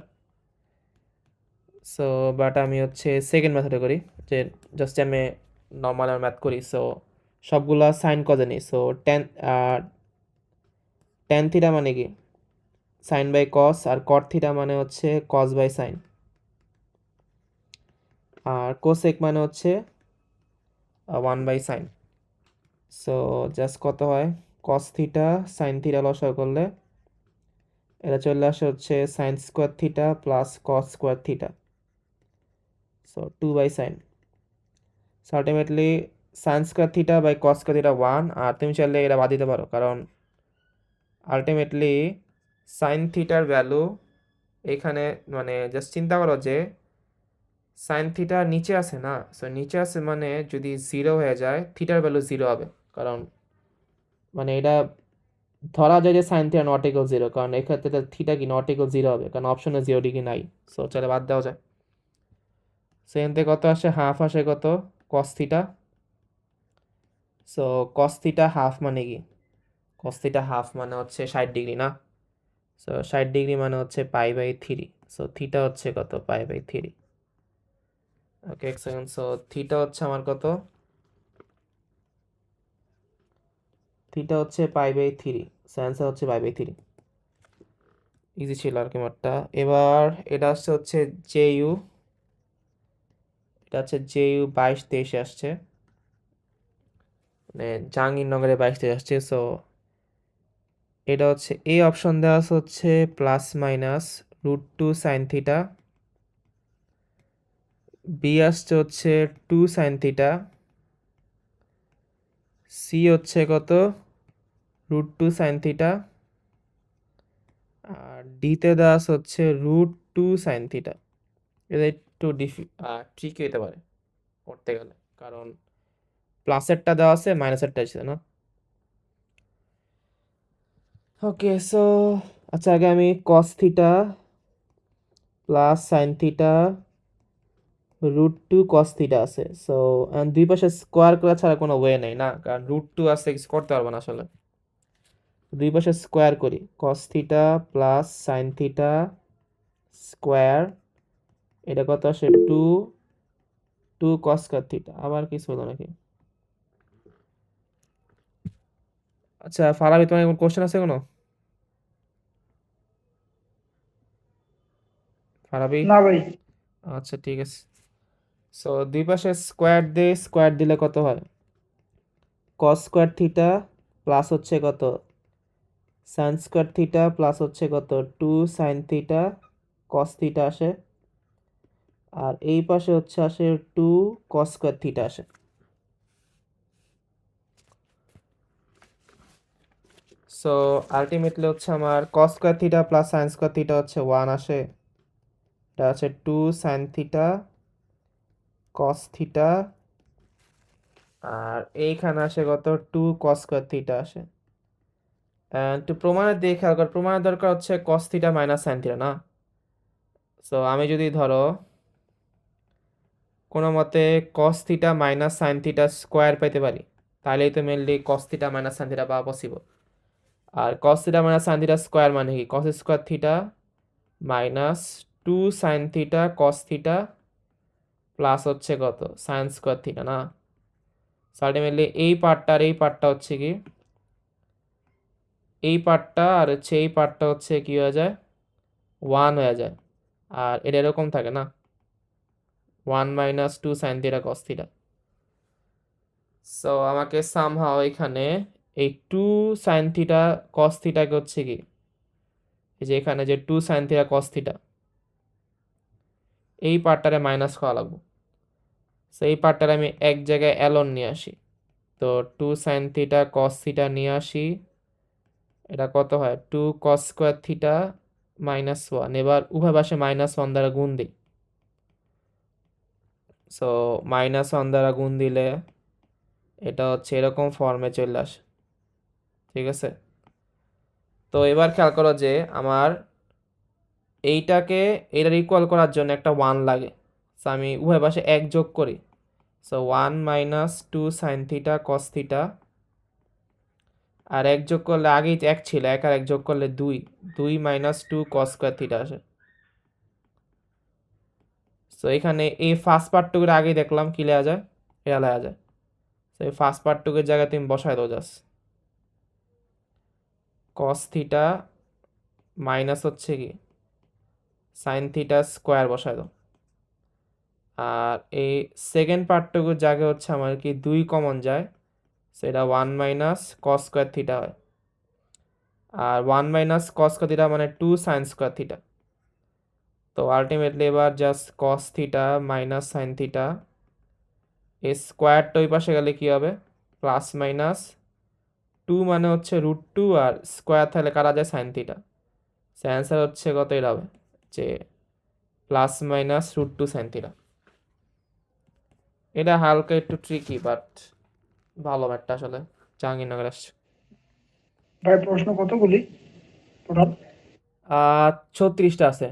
সো বাট আমি হচ্ছে সেকেন্ড মেথডে করি, যে জাস্ট আমি নর্মাল ম্যাথ করি। সো সবগুলা সাইন কজে নিই। সো টেন থিটা মানে কি সাইন বাই কস, আর কট থিটা মানে হচ্ছে কস বাই সাইন, আর কোসেক মানে হচ্ছে 1 বাই সাইন। সো জাস্ট কত হয়, কস থিটা সাইন থিটা লসাগু করলে এটা চলে আসে হচ্ছে sine square theta plus cos square theta, so 2/sin। So ultimately sine square theta by cos square theta 1, আর তুমি চাইলে এটা বাদ দিতে পারো, কারণ আলটিমেটলি সাইন থিটার ভ্যালু এখানে, মানে জাস্ট চিন্তা করো যে সাইন থিটা নিচে আছে না, সো নিচে আছে মানে যদি 0 হয়ে যায় থিটার ভ্যালু 0 হবে। কারণ মানে এটা ধরা যায় যে সাইন থিটা নট ইকুয়াল 0, কারণ এক্ষেত্রে থিটা কি নট ইকুয়াল 0 হবে, কারণ অপশনে 0 ডিগ্রি নাই। সো চলে বাদ দেওয়া যায়। সো এখান থেকে কত আসে, হাফ আসে কত cos theta. So cos theta half মানে কি, কস থিটা হাফ মানে হচ্ছে 60 ডিগ্রি না। সো 60 ডিগ্রি মানে হচ্ছে π/3। সো থিটা হচ্ছে কত, π/3। ওকে এক সেকেন্ড। সো থিটা হচ্ছে আমার কত, থিটা হচ্ছে π/3। সো অ্যান্সার হচ্ছে π/3। ইজি ছিল আর কি মারটা। এবার এটা আসছে হচ্ছে জেইউ, এটা হচ্ছে জেইউ 22-23 আসছে, মানে জাহাঙ্গীরনগরে 22-23 আসছে। সো এটা হচ্ছে এই অপশন দেওয়া আছে হচ্ছে +-√2 সাইন থিটা, বি আসছে হচ্ছে 2 সাইন থিটা, সি হচ্ছে কত √2 সাইন থিটা, আর ডিতে দেওয়া আছে হচ্ছে √2 সাইন থিটা। এটা একটু ট্রিকি হতে পারে করতে গেলে, কারণ প্লাসেরটা দেওয়া আছে মাইনাসেরটা আছে না। ওকে সো আচ্ছা, আগে আমি কস theta plus sine theta √2 cos theta আছে। সো দুই পাশে স্কোয়ার করা ছাড়া কোনো ওয়ে নেই না, কারণ √2 আছে, কিছু করতে পারবো না আসলে। দুই পাশে স্কোয়ার করি, কস theta plus sign theta square, এটা কত আসে 2 কস স্কোয়ার থিটা। আবার কিছু হলো নাকি? আচ্ছা ফারাবি, তোমার কোনো কোশ্চেন আছে কোনো? ফারাবি? না ভাই। আচ্ছা ঠিক আছে। সো দুই পাশে স্কোয়ার দিয়ে, স্কোয়ার দিলে কত হয়, কস স্কোয়ার থিটা প্লাস হচ্ছে কত সাইন স্কোয়ার থিটা প্লাস হচ্ছে কত 2 সাইন থিটা কস থিটা আসে, আর এই পাশে হচ্ছে আসে 2 কস স্কোয়ার থিটা আসে। সো আলটিমেটলি হচ্ছে আমার কস square theta plus sign square theta হচ্ছে 1 আসে, এটা আছে 2 সাইন থিটা কস থিটা, আর এইখানে আসে কত 2 কস স্কোয়ার থিটা আসে। একটু প্রমাণের দিয়ে খেয়াল কর, প্রমাণের দরকার হচ্ছে cos theta minus sine theta না। সো আমি যদি ধরো কোনো মতে cos theta minus sine theta square পাইতে পারি, তাহলেই তো mainly cos theta minus sine theta পাওয়া পসিবল। আর cos theta minus sine theta square মানে কি, cos square theta minus 2 sine theta cos theta plus হচ্ছে কত সাইন স্কোয়ার থিটা না। আলটিমেটলি এই পার্টটা আর এই পার্টটা হচ্ছে কি, এই পার্টটা আর হচ্ছে এই পার্টটা হচ্ছে কি হয়ে যায় 1 হয়ে যায়, আর এটা এরকম থাকে না 1 - 2 sine theta cos theta. So আমাকে সামহাও এখানে এই 2 সাইন থিটা কস থিটাকে হচ্ছে কি, এই যে এখানে যে 2 সাইন থিটা কস থিটা এই পার্টটারে মাইনাস করা লাগবে। সো এই পার্টটারে আমি এক জায়গায় অ্যালন নিয়ে আসি, তো 2 সাইন থিটা কস থিটা নিয়ে আসি, এটা কত হয় 2 কস স্কোয়ার থিটা -1, এবার উভয় পাশে -1 দ্বারা গুণ দিই। সো -1 দ্বারা গুণ দিলে এটা হচ্ছে এরকম ফর্মে চলে আসে, ঠিক আছে। তো এবার খেয়াল করো যে আমার এইটাকে এটার ইকুয়াল করার জন্য একটা 1 লাগে। সো আমি উভয় পাশে 1 যোগ করি। So 1 - 2 sin theta cos theta, আর 1 যোগ করলে আগেই 1 ছিল, 1 আর 1 যোগ করলে 2 2 - 2 cos স্কয়ার থিটা আসে। সো এখানে এই ফার্স্ট পার্টটুকুর আগেই দেখলাম কি লেয়া যায়, এটা লেয়া যায়। সো এই ফার্স্ট পার্টটুকুর জায়গায় তুমি বসায় দাও জাস্ট cos থিটা মাইনাস হচ্ছে কি sin থিটা স্কোয়ার বসায় দাও। আর এই সেকেন্ড পার্টটুকুর জায়গায় হচ্ছে আমার কি 2 কমন যায়, সেটা 1 - cos স্কোয়ার থিটা হয়। আর 1 - cos স্কোয়ার থিটা মানে 2 sin স্কোয়ার থিটা। তো আলটিমেটলি এবার just cos theta minus sin theta, এই স্কোয়ারটা ওই পাশে গেলে কি হবে, প্লাস মাইনাস 2 মানে হচ্ছে √2, আর স্কোয়ার তাহলে কাটা যায় sin থিটা। সো অ্যান্সার হচ্ছে কত, এটা হবে যে প্লাস মাইনাস √2 sin থিটা। এটা হালকা একটু ট্রিকি, বাট ভালো ম্যাথটা আসলে, জাহাঙ্গীরনগর আসছে। ভাই প্রশ্ন কতগুলি টোটাল? 36টা আছে।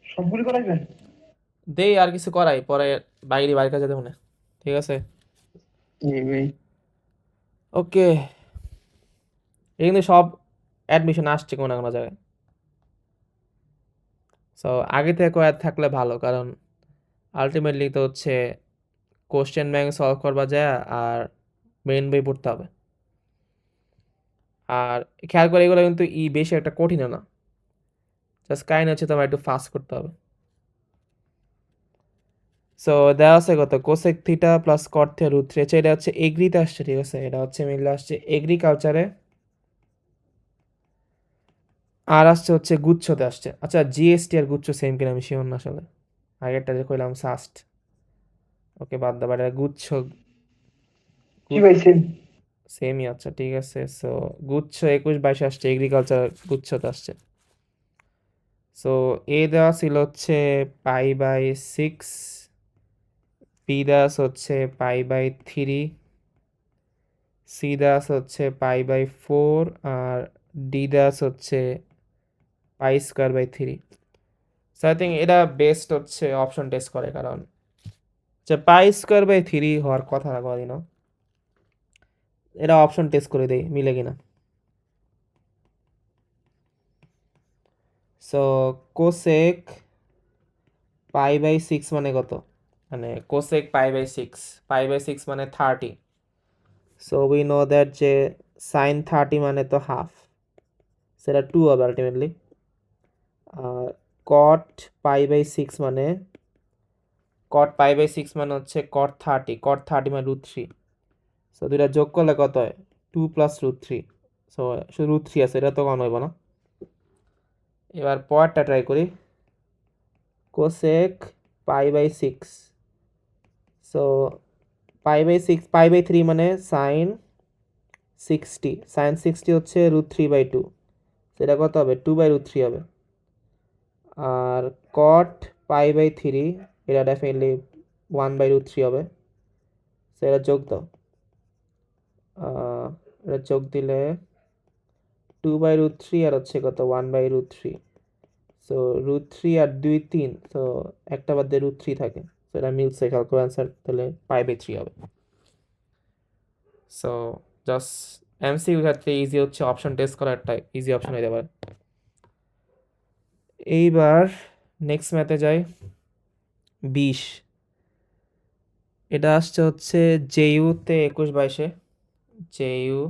সবগুলি করাইবেন? দেই আর কিছু করাই, পরে বাইরে কাছে দেবো না, ঠিক আছে। জি ভাই। ওকে, এই কিন্তু সব অ্যাডমিশন আসছে কোনো না কোনো জায়গায়। সো আগে থেকে কয়েক থাকলে ভালো, কারণ আলটিমেটলি তো হচ্ছে কোশ্চেন ব্যাংক সলভ করবা যায়, আর মেইন বই পড়তে হবে। আর খেয়াল করে এগুলো কিন্তু বেশি একটা কঠিন না, জাস্ট কাহিনী হচ্ছে তোমার একটু ফাস্ট করতে হবে। সো দেওয়া আছে কত, cosec theta plus cot theta √3, আচ্ছা এটা হচ্ছে এগ্রিতে আসছে, ঠিক আছে, এটা হচ্ছে মিলে আসছে এগ্রিকালচারে, আর আসছে হচ্ছে গুচ্ছতে আসছে। আচ্ছা জিএসটি আর গুচ্ছ সেম কিনা আমি শিওর না আসলে, আগেরটা যে কইলাম সাস্ট, ওকে বাদ দাও, এটা গুচ্ছ জি ভাই সেম। সেমই, আচ্ছা ঠিক আছে। সো গুচ্ছ 21-22 আসছে, এগ্রিকালচার গুচ্ছতে আসছে। সো এ দেওয়া ছিল হচ্ছে π/6, বি দেওয়া হচ্ছে π/3, সি দেওয়া হচ্ছে π/4, আর ডি দেওয়া হচ্ছে π²/3। সো আই থিঙ্ক এটা বেস্ট হচ্ছে অপশন টেস্ট করে, কারণ যে π²/3 হওয়ার কথা না কোনোদিনও। এটা অপশন টেস্ট করে দেই মিলে কিনা। সো কোসেক π/6 মানে কত, মানে কোসেক π/6, π/6 মানে 30। সো উই নো দ্যাট যে সাইন 30 মানে তো হাফ, সেটা 2 হবে আলটিমেটলি। আর কট π/6 মানে, কট π/6 মানে হচ্ছে কট 30, কট 30 মানে √3। সো দুইটা যোগ করলে কত হয়, 2 + √3। সো শুধু √3 আছে, এটা তো কম হইব না। এবার পরেরটা ট্রাই করি, কোসেক π/6। সো π/6, π/3 মানে সাইন 60, সাইন 60 হচ্ছে √3/2, সেটা কত হবে, 2/√3 হবে। আর কট π/3 এটা ডেফিনেটলি 1/√3 হবে। সেটা যোগ দাও, এটা যোগ দিলে 2/√3 আর হচ্ছে কত 1/√3। সো √3 আর 2 3, তো একটা বাদ দিয়ে √3 থাকে, সো এটা মিলছে, ক্যালকুলেট অ্যান্সার তাহলে π/3 হবে। সো জাস্ট এমসিকিউ ক্ষেত্রে ইজি হচ্ছে অপশন টেস্ট করা, একটা ইজি অপশন হতে পারে। এইবার নেক্সট ম্যাথে যাই, 20। এটা আসছে হচ্ছে জেইউতে 21-22-এ, জেইউ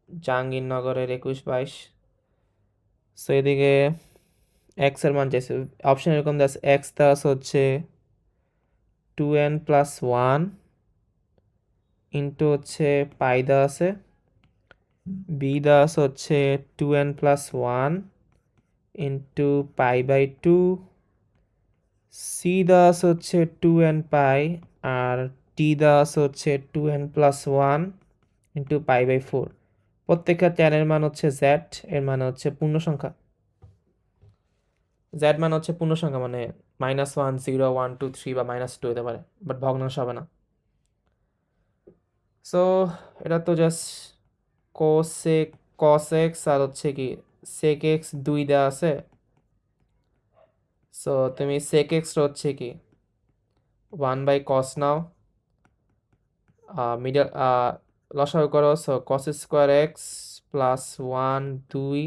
জাহাঙ্গীরনগরের 21-22। সো এদিকে এক্স এর মান চাইছে, অপশন এরকম দেওয়া আছে, এক্স দেওয়া আছে হচ্ছে 2n + 1 ইন্টু হচ্ছে পাই দেওয়া আছে, বি দেওয়া আছে হচ্ছে 2n + 1 ইন্টু π/2, সি দেওয়া আছে হচ্ছে 2n পাই, আর টি দেওয়া আছে হচ্ছে 2n + 1 ইন্টু π/4। প্রত্যেকটা tan এর মান হচ্ছে z, এর মানে হচ্ছে পূর্ণ সংখ্যা। z মানে হচ্ছে পূর্ণ সংখ্যা, মানে -1 0 1 2 3 বা -2 হতে পারে, বাট ভগ্নাংশ হবে না। সো এটা তো জাস্ট cos x আর হচ্ছে কি sec x 2 দেওয়া আছে। সো তুমি sec x হচ্ছে কি 1/cos নাও, মিডল লসাগু করো। So cos square x plus 1 2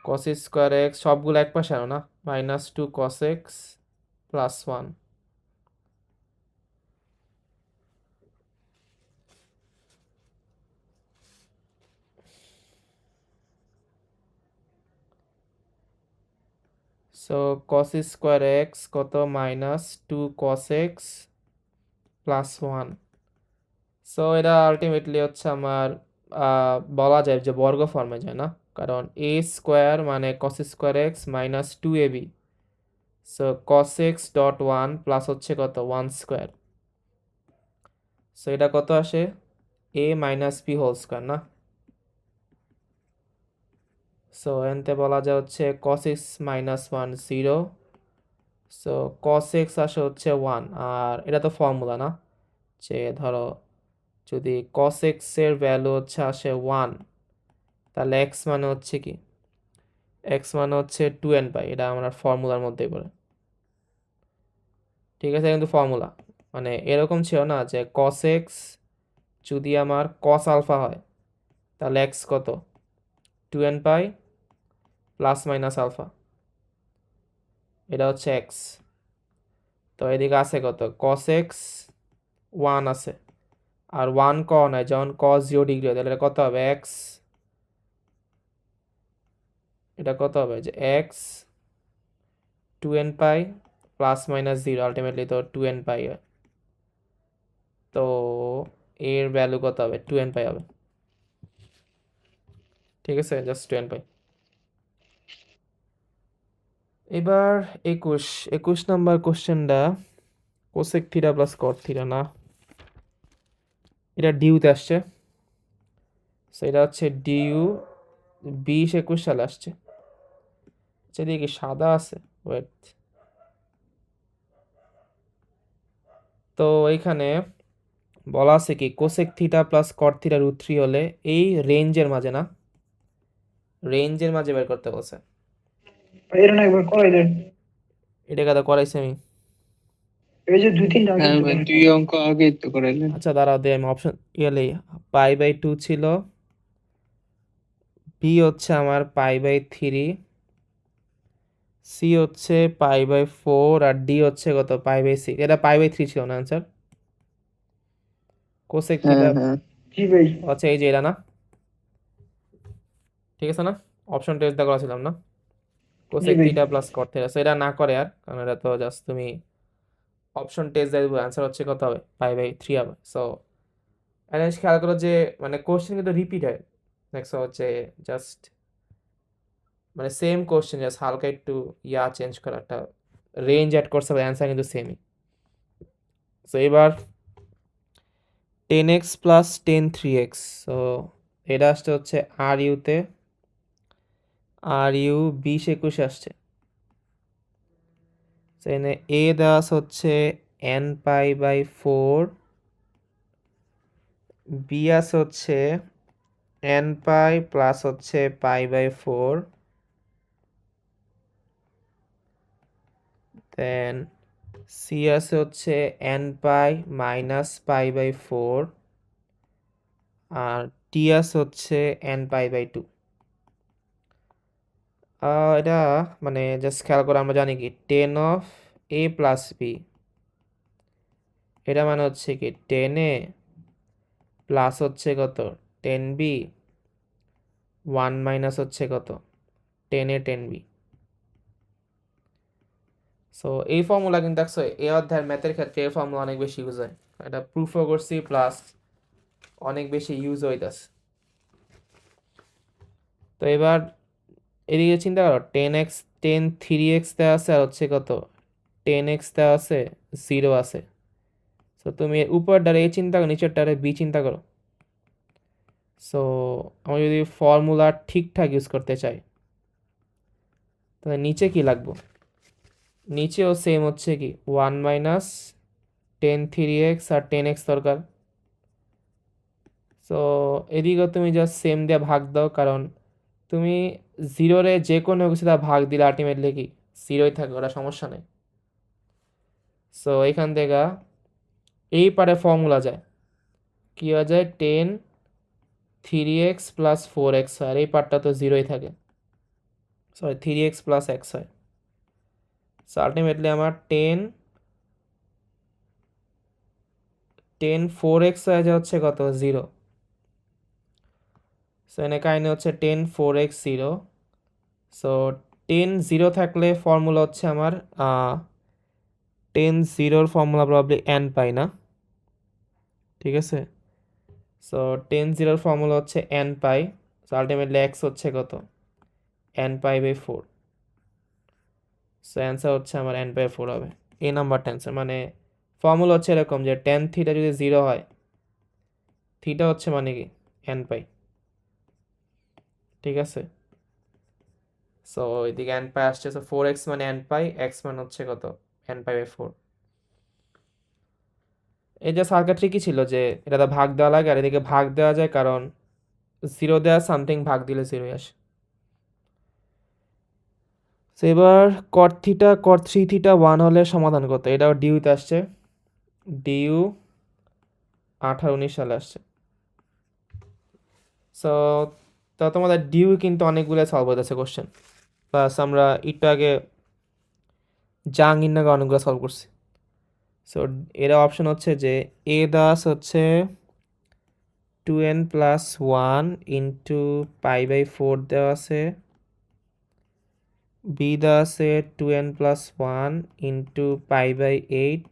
cos square x সবগুলো এক পাশে আনো না, -2 cos x plus 1। So cos square x কত, -2 cos x প্লাস 1। সো এটা আলটিমেটলি হচ্ছে আমার বলা যায় যে বর্গ ফর্মে যায় না, কারণ a স্কোয়ার মানে cos square x -2ab। So cos x dot 1 plus হচ্ছে কত 1 স্কোয়ার। সো এটা কত আসে, a minus b whole square না। সো এনতে বলা যায় হচ্ছে cos x -1 0। So cos x আসে হচ্ছে 1, আর এটা তো ফর্মুলা না, যে ধরো যদি cos x এর ভ্যালু হচ্ছে আসে 1, তাহলে x মানে হচ্ছে কি, x মানে হচ্ছে 2nπ। এটা আমরা ফর্মুলার মধ্যেই পড়ে, ঠিক আছে। কিন্তু ফর্মুলা মানে এরকম ছিল না যে cos x যদি আমার cos আলফা হয়, তাহলে x কত 2nπ প্লাস মাইনাস আলফা, এটা হচ্ছে x। তো এদিকে আছে কত cos x 1 আছে, আর 1 ক নাই, যখন cos 0 ডিগ্রি হয় তাহলে এটা কত হবে x, এটা কত হবে যে x 2nπ plus minus 0, ultimately তো 2nπ হয়। তো এর ভ্যালু কত হবে 2nπ হবে, ঠিক আছে, জাস্ট 2nπ। এবার 21 নাম্বার কোশ্চেনটা cosec theta plus cot theta না, এটা ডিউতে আসছে। সো এটা হচ্ছে ডিউ 20-21 সালে আসছে। সেদিকে কি সাদা আছে, ওয়েট। তো এইখানে বলা আছে কি cosec theta plus cot theta √3 হলে এই রেঞ্জের মাঝে না, রেঞ্জের মাঝে বের করতে বলছে। এর না একবার করাইলেন, এটা কথা করাইছি আমি। এই যে 2-3 আগে হ্যাঁ তো ভাই, করেন। 2 অঙ্ক আগেই তো করাইলেন। আচ্ছা দাঁড়াও দে, আমি অপশন π/2 ছিল, বি হচ্ছে আমার π/3, সি হচ্ছে π/4, আর ডি হচ্ছে কত π/6। এটা π/3 ছিল না আনসার, কোসেক হ্যাঁ থিটা। হ্যাঁ জি ভাই, আচ্ছা এই যে এটা না, ঠিক আছে না, অপশন টেস্ট দা করেছিলাম না, জি কোসেক ভাই। Theta plus cot theta. So এটা না করে আর, কারণ এটা তো জাস্ট তুমি অপশন টেস্ট দিয়ে দেবো, অ্যান্সার হচ্ছে কত হবে π/3 হবে। সো এটা খেয়াল করো যে মানে কোশ্চেন কিন্তু রিপিট হয়, দেখছো হচ্ছে জাস্ট মানে সেম কোশ্চেন, জাস্ট হালকা একটু চেঞ্জ করা, একটা রেঞ্জ অ্যাড করছে, অ্যান্সার কিন্তু সেমই। সো এবার 10x প্লাস 10 3x। সো এটা আসতে হচ্ছে আর ইউতে, আর ইউ 20-21 আসছে। সো এখানে এ দেওয়া আছে হচ্ছে nπ/4, বি আছে হচ্ছে nπ প্লাস হচ্ছে π/4, দেন সি আছে হচ্ছে nπ মাইনাস π/4, আর টি আছে হচ্ছে nπ/2। এটা মানে জাস্ট খেয়াল করে আমরা জানি কি 10 প্লাস বি, এটা মানে হচ্ছে কি 10a প্লাস হচ্ছে কত 10b 1 মাইনাস হচ্ছে কত 10a 10b। সো এই ফর্মুলা কিন্তু দেখছো এই অধ্যায়ের ম্যাথের ক্ষেত্রে এই ফর্মুলা অনেক বেশি ইউজ হয়, এটা প্রুফও করছি প্লাস অনেক বেশি ইউজ হইতাছে। তো এবার এদিকে চিন্তা করো 10x 10 3x দেওয়া আছে, আর হচ্ছে কত 10x দেওয়া আছে, 0 আছে। তো তুমি উপরটারে এ চিন্তা করো, নিচেরটারে বি চিন্তা করো। সো আমি যদি ফর্মুলা ঠিকঠাক ইউজ করতে চাই তাহলে নিচে কি লাগবো, নিচেও সেম হচ্ছে কি 1 মাইনাস 10 3x আর 10x দরকার। সো এদিকেও তুমি জাস্ট সেম দিয়ে ভাগ দাও, কারণ তুমি জিরোরে যে কোনো কিছু দ্বারা ভাগ দিলে আলটিমেটলি কি জিরোই থাকে, ওটা সমস্যা নেই। সো এখান থেকে এই পারে ফর্মুলা যায়, কি হয়ে যায় 10 3x প্লাস 4x হয়, আর এই পার্টটা তো জিরোই থাকে, সরি 3x প্লাস x হয়। সো আলটিমেটলি আমার 10 4x হয়ে যায় হচ্ছে কত 0। সো এখানে কাহিনী হচ্ছে 10 4x 0। সো 10 0 থাকলে ফর্মুলা হচ্ছে আমার 10 0-র ফর্মুলা প্রবাবলি n পাই না, ঠিক আছে। সো 10 0-র ফর্মুলা হচ্ছে n pi. So ultimately x হচ্ছে কত n pi by 4। So answer হচ্ছে আমার n পাই 4 হবে এই নাম্বারটা অ্যান্সার। মানে ফর্মুলা হচ্ছে এরকম যে tan থিটা যদি 0 হয়, থিটা হচ্ছে মানে কি n পাই, ঠিক আছে। সো এদিকে n পাই আসছে, সো 4x মানে n পাই, x মানে হচ্ছে কত n পাই বাই 4। এই যে সার্কিট ট্রিকই ছিল যে এটাতে ভাগ দেওয়া লাগে আর এদিকে ভাগ দেওয়া যায়, কারণ 0 দেওয়া সামথিং ভাগ দিলে 0 আসে। তো এবার cot থিটা cot 3 থিটা 1 হলে সমাধান করতে, এটাও ডিউতে আসছে, ডিউ 18-19 সালে আসছে। সো তো তোমাদের ডিউ কিন্তু অনেকগুলো সলভ হতেছে কোশ্চেন, প্লাস আমরা একটু আগে জাহাঙ্গীরনগর অনেকগুলো সলভ করছি। সো এরা অপশন হচ্ছে যে এ দাস হচ্ছে 2n plus 1 into pi by 4 দেওয়া আছে, বি দেওয়া আছে 2n plus 1 into pi by 8,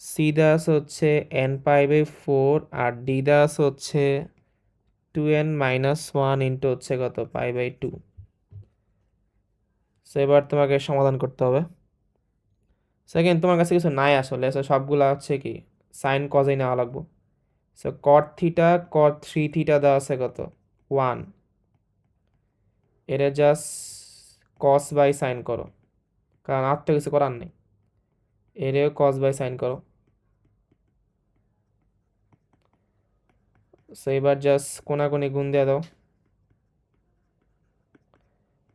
C দাস হচ্ছে n পাই বাই 4 আর ডি দাস হচ্ছে 2n মাইনাস 1 ইন্টু হচ্ছে কত পাই বাই 2। সো এবার তোমাকে সমাধান করতে হবে। সেকেন্ড তোমার কাছে কিছু নাই আসলে, সো সবগুলা হচ্ছে কি সাইন কজই নেওয়া লাগবো। So cot theta cot 3 theta দেওয়া আছে কত 1, এটা জাস্ট কস বাই সাইন করো, কারণ আর তো কিছু করার নেই, এরেও কস বাই সাইন করো। সো এবার জাস্ট কোনাকুনি গুণ দিয়ে দাও,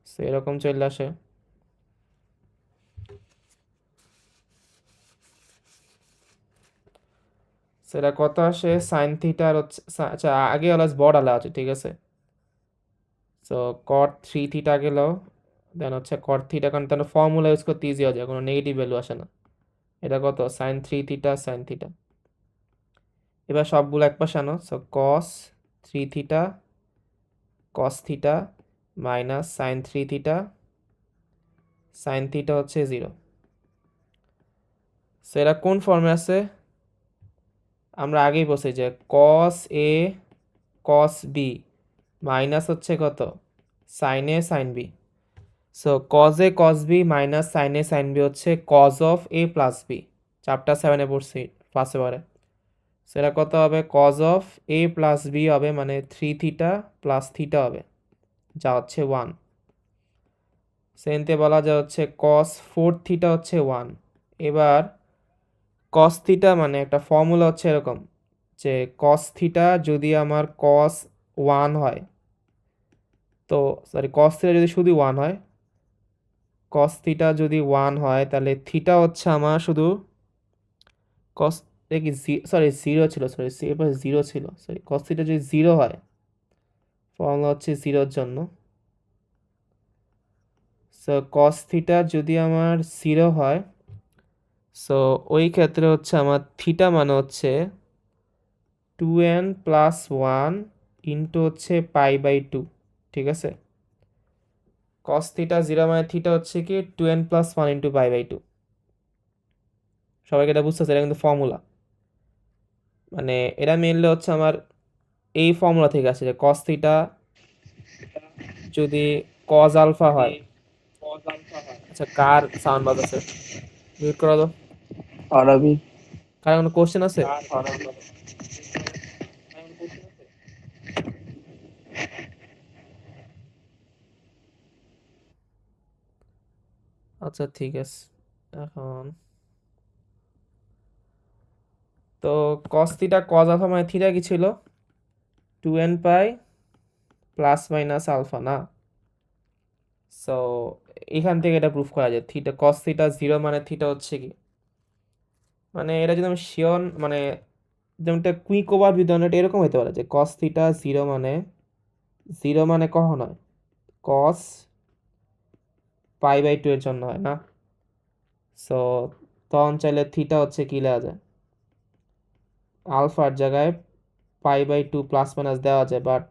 সো এরকম চলে আসে। সেটা কত আসে সাইন থিটার হচ্ছে আচ্ছা আগে অলওয়েজ বড় আলা আছে, ঠিক আছে। সো cot 3 থিটা গেল, দেন হচ্ছে cot থিটা, কারণ তাহলে ফর্মুলা ইউজ করতে ইজি হয়ে যায়, কোনো নেগেটিভ ভ্যালু আসে না। এটা কত সাইন 3 থিটা সাইন থিটা। এবার সবগুলো এক পাশে আনো, so cos 3 theta cos theta minus sign 3 theta sine theta হচ্ছে 0। সো এরা কোন ফর্মে আছে আমরা আগেই বলছি যে cos a cos b minus হচ্ছে কত sine a sine b। So cos a cos b minus sine a sine b হচ্ছে cos of a plus b, chapter 7-এ পড়ছি ফার্স্ট এবারে। সেটা কত হবে cos of a plus b হবে মানে 3 থিটা প্লাস থিটা হবে, যা হচ্ছে 1। সেন্তে বলা যা হচ্ছে cos 4 থিটা হচ্ছে 1। এবার cos থিটা মানে একটা ফর্মুলা হচ্ছে এরকম যে cos থিটা যদি আমার cos 1 হয়, তো সরি cos থিটা যদি শুধু 1 হয়, cos থিটা যদি 1 হয় তাহলে থিটা হচ্ছে আমার শুধু cos কি সরি 0 ছিল, সরি এবার 0 ছিল, সরি cos থিটা যদি 0 হয় ফর্মুলা হচ্ছে 0-র জন্য। সো cos থিটা যদি আমার 0 হয়, সো ওই ক্ষেত্রে হচ্ছে আমার থিটা মানে হচ্ছে 2n প্লাস 1 ইন্টু হচ্ছে পাই বাই 2, ঠিক আছে। cos থিটা 0 মানে থিটা হচ্ছে কি 2n plus 1 into pi by 2। সবাইকে এটা বুঝতেছে, এটা কিন্তু ফর্মুলা, মানে এটা মেনলি হচ্ছে আমার এই ফর্মুলা থেকে আসে যে cos থিটা যদি cos আলফা হয়। আচ্ছা কার সাউন্ড বাজছে, মিউট করে দাও। আরবি কার কোনো কোশ্চেন আছে? আচ্ছা ঠিক আছে। এখন তো কস থিটা কজ আলফা মানে থিটা কি ছিল 2n pi plus minus alpha না। সো এখান থেকে এটা প্রুফ করা যায় থিটা কস থিটা 0 মানে থিটা হচ্ছে কি মানে এটা যদি আমি শিওর মানে যেমন একটা কুইক ওভার বিধান এটা এরকম হতে পারে যে কস থিটা 0 মানে কখন হয় কস π/2 এর জন্য হয় না। সো তখন চাইলে থিটা হচ্ছে কি লেখা যায় আলফার জায়গায় π/2 প্লাস মাইনাস দেওয়া যায়, বাট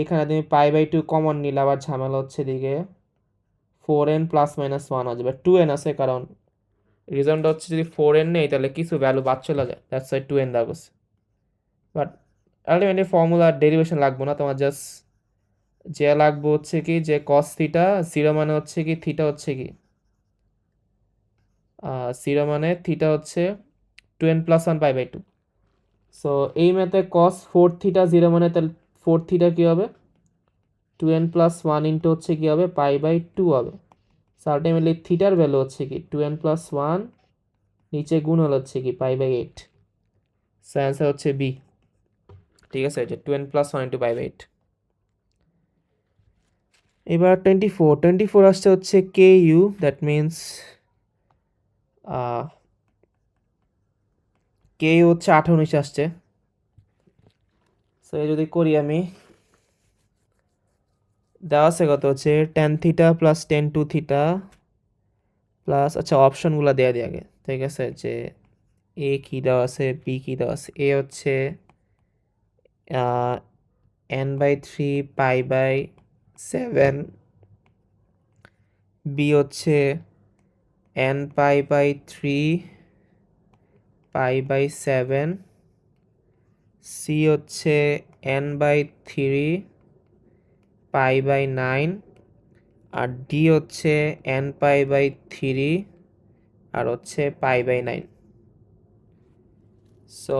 এখানে তুমি π/2 কমন নিলে আবার ঝামেলা হচ্ছে দিকে 4n প্লাস মাইনাস 1 আসবে 2n আছে, কারণ রিজনটা হচ্ছে যদি 4n নেই তাহলে কিছু ভ্যালু বাদ চলে যায়, দ্যাটস ওয়াই 2n দেওয়া গেছে। বাট আলটিমেটলি ফর্মুলা ডেরিভেশন লাগবে না তোমার, জাস্ট যে লাগবে হচ্ছে কি যে কস থিটা 0 মানে হচ্ছে কি থিটা হচ্ছে কি 0 মানে থিটা হচ্ছে 2n প্লাস 1 π/2। সো এই ম্যাথে কস 4 থিটা 0 মানে তাহলে 4 থিটা কী হবে 2n প্লাস 1 ইন্টু হচ্ছে কী হবে π/2 হবে। সো আলটিমেটলি থিটার ভ্যালু হচ্ছে কি 2n প্লাস 1 নিচে গুণ হলো হচ্ছে কি π/8। সো অ্যান্সার হচ্ছে বি। ঠিক আছে, যে 2n প্লাস 1 ইন্টু π/8। এবার 24 আসছে হচ্ছে K U, that means K U হচ্ছে 18 আসছে। সো যদি করি আমি দেওয়া আছে কত হচ্ছে tan theta plus tan 2 theta plus আচ্ছা অপশনগুলো দেওয়া দিয়ে আগে, ঠিক আছে, যে এ কী দেওয়া আছে বি কী দেওয়া আছে। এ হচ্ছে n/3 π/7, বি হচ্ছে n/3 π/7, সি হচ্ছে n/3 π/9 আর ডি হচ্ছে n/3 আর হচ্ছে π/9। সো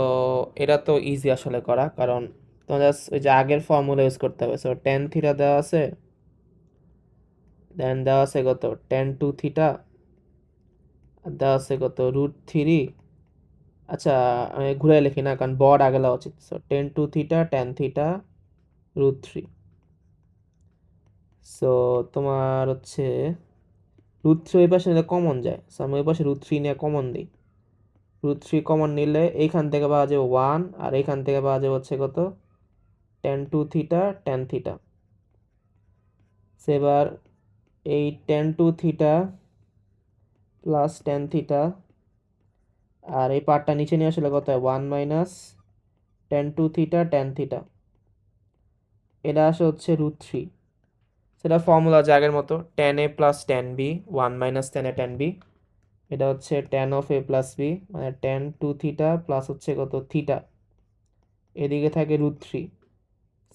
এটা তো ইজি আসলে করা, কারণ তোমার জাস্ট ওই যে আগের ফর্মুলা ইউজ করতে হবে। সো tan থিটা দেওয়া আছে, দেন দেওয়া আছে কত tan 2 থিটা, দেওয়া আছে কত √3। আচ্ছা আমি ঘুরে লিখি না কারণ বড় আগে লেখা উচিত। So tan 2 theta tan theta √3। So তোমার হচ্ছে √3 ওই পাশে নিলে কমন যায়, সো আমি ওই পাশে √3 নিয়ে কমন দিই। √3 কমন নিলে এইখান থেকে পাওয়া যাবে 1 আর এইখান থেকে পাওয়া যাবে হচ্ছে কত tan 2 থিটা tan থিটা। এবার এই tan 2 theta plus tan theta আর এই পার্টটা নিচে নিয়ে আসলে কত হয় 1 minus tan 2 theta tan theta, এটা আসে হচ্ছে √3। সেটা ফর্মুলা আছে আগের মতো tan a plus tan b 1 minus tan a tan b, এটা হচ্ছে tan of a plus b মানে tan 2 থিটা প্লাস হচ্ছে কত থিটা, এদিকে থাকে √3।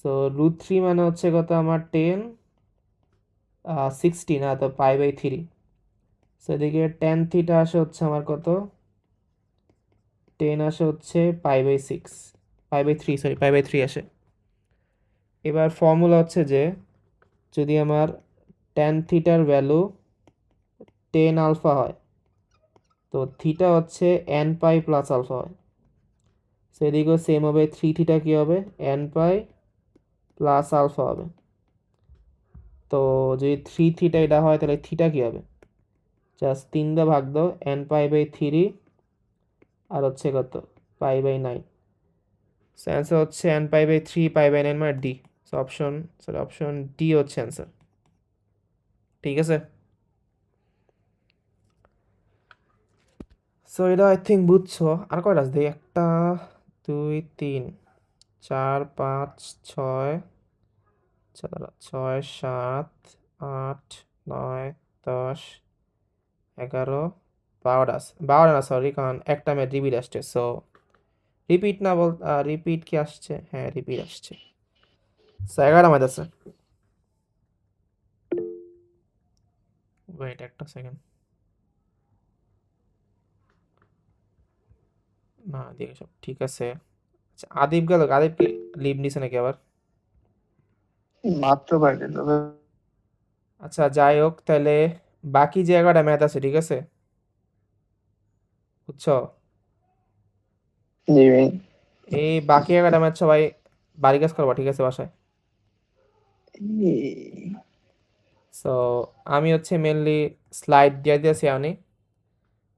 সো √3 মানে হচ্ছে কত আমার 60 না তো π/3। সো এদিকে tan থিটা আসে হচ্ছে আমার কত 10 আসে হচ্ছে π/6 π/3 সরি π/3 আসে। এবার ফর্মুলা হচ্ছে যে যদি আমার tan থিটার ভ্যালু 10 আলফা হয় তো থিটা হচ্ছে n π প্লাস আলফা হয়। সো এদিকেও সেম হবে 3 থিটা কী হবে n π প্লাস আলফা হবে। তো যদি 3 থিটা এটা হয় তাহলে থিটা কী হবে জাস্ট 3 দিয়ে ভাগ দাও n π/3 আর হচ্ছে কত π/9। সো অ্যান্সার হচ্ছে n π/3 π/9 মানে ডি। সো অপশন ডি হচ্ছে অ্যান্সার। ঠিক আছে, সো এটা আই থিঙ্ক বুঝছো। আর কয়টা আছে দেখি 1 2 3 4 5 6 6 7 8 9 10 11 12টা আছে 12টা না সরি, কারণ একটা ম্যাথ রিপিট আসছে। সো রিপিট না বল রিপিট কি আসছে, হ্যাঁ রিপিট আসছে। সো 11টা ম্যাথ আছে। ওয়েট একটা সেকেন্ড, না দেখে সব ঠিক আছে। আচ্ছা আদিব গেল, আদিব কি লিভ নিছে নাকি আবার? মাত্র বাইরে তবে আচ্ছা যাই হোক তাহলে বাকি যে 11টা ম্যাথ আছে ঠিক আছে বুঝছো জি ভাই এই বাকি 11টা ম্যাথ সবাই বাড়ি কাজ করবা ঠিক আছে বাসায় সো আমি হচ্ছে মেনলি স্লাইড দিয়ে দিয়েছি আমি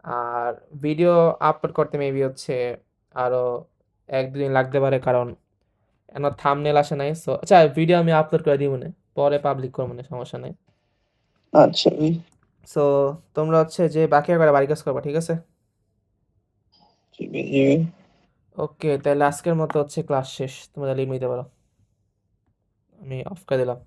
আর ভিডিও আপলোড করতে মেবি হচ্ছে আরো 1-2 দিন লাগতে পারে কারণ এন থাম্বনেল আসে নাই সো আচ্ছা ভিডিও আমি আপলোড করে দিব না পরে পাবলিক করবো না সমস্যা নেই আচ্ছা ভাই সো তোমরা হচ্ছে যে বাকি 11টা বাড়ি কাজ করবা ঠিক আছে জি ভাই জি ভাই ওকে তাহলে আজকের মতো হচ্ছে ক্লাস শেষ তোমরা লিভ নিতে পারো আমি অফ করে দিলাম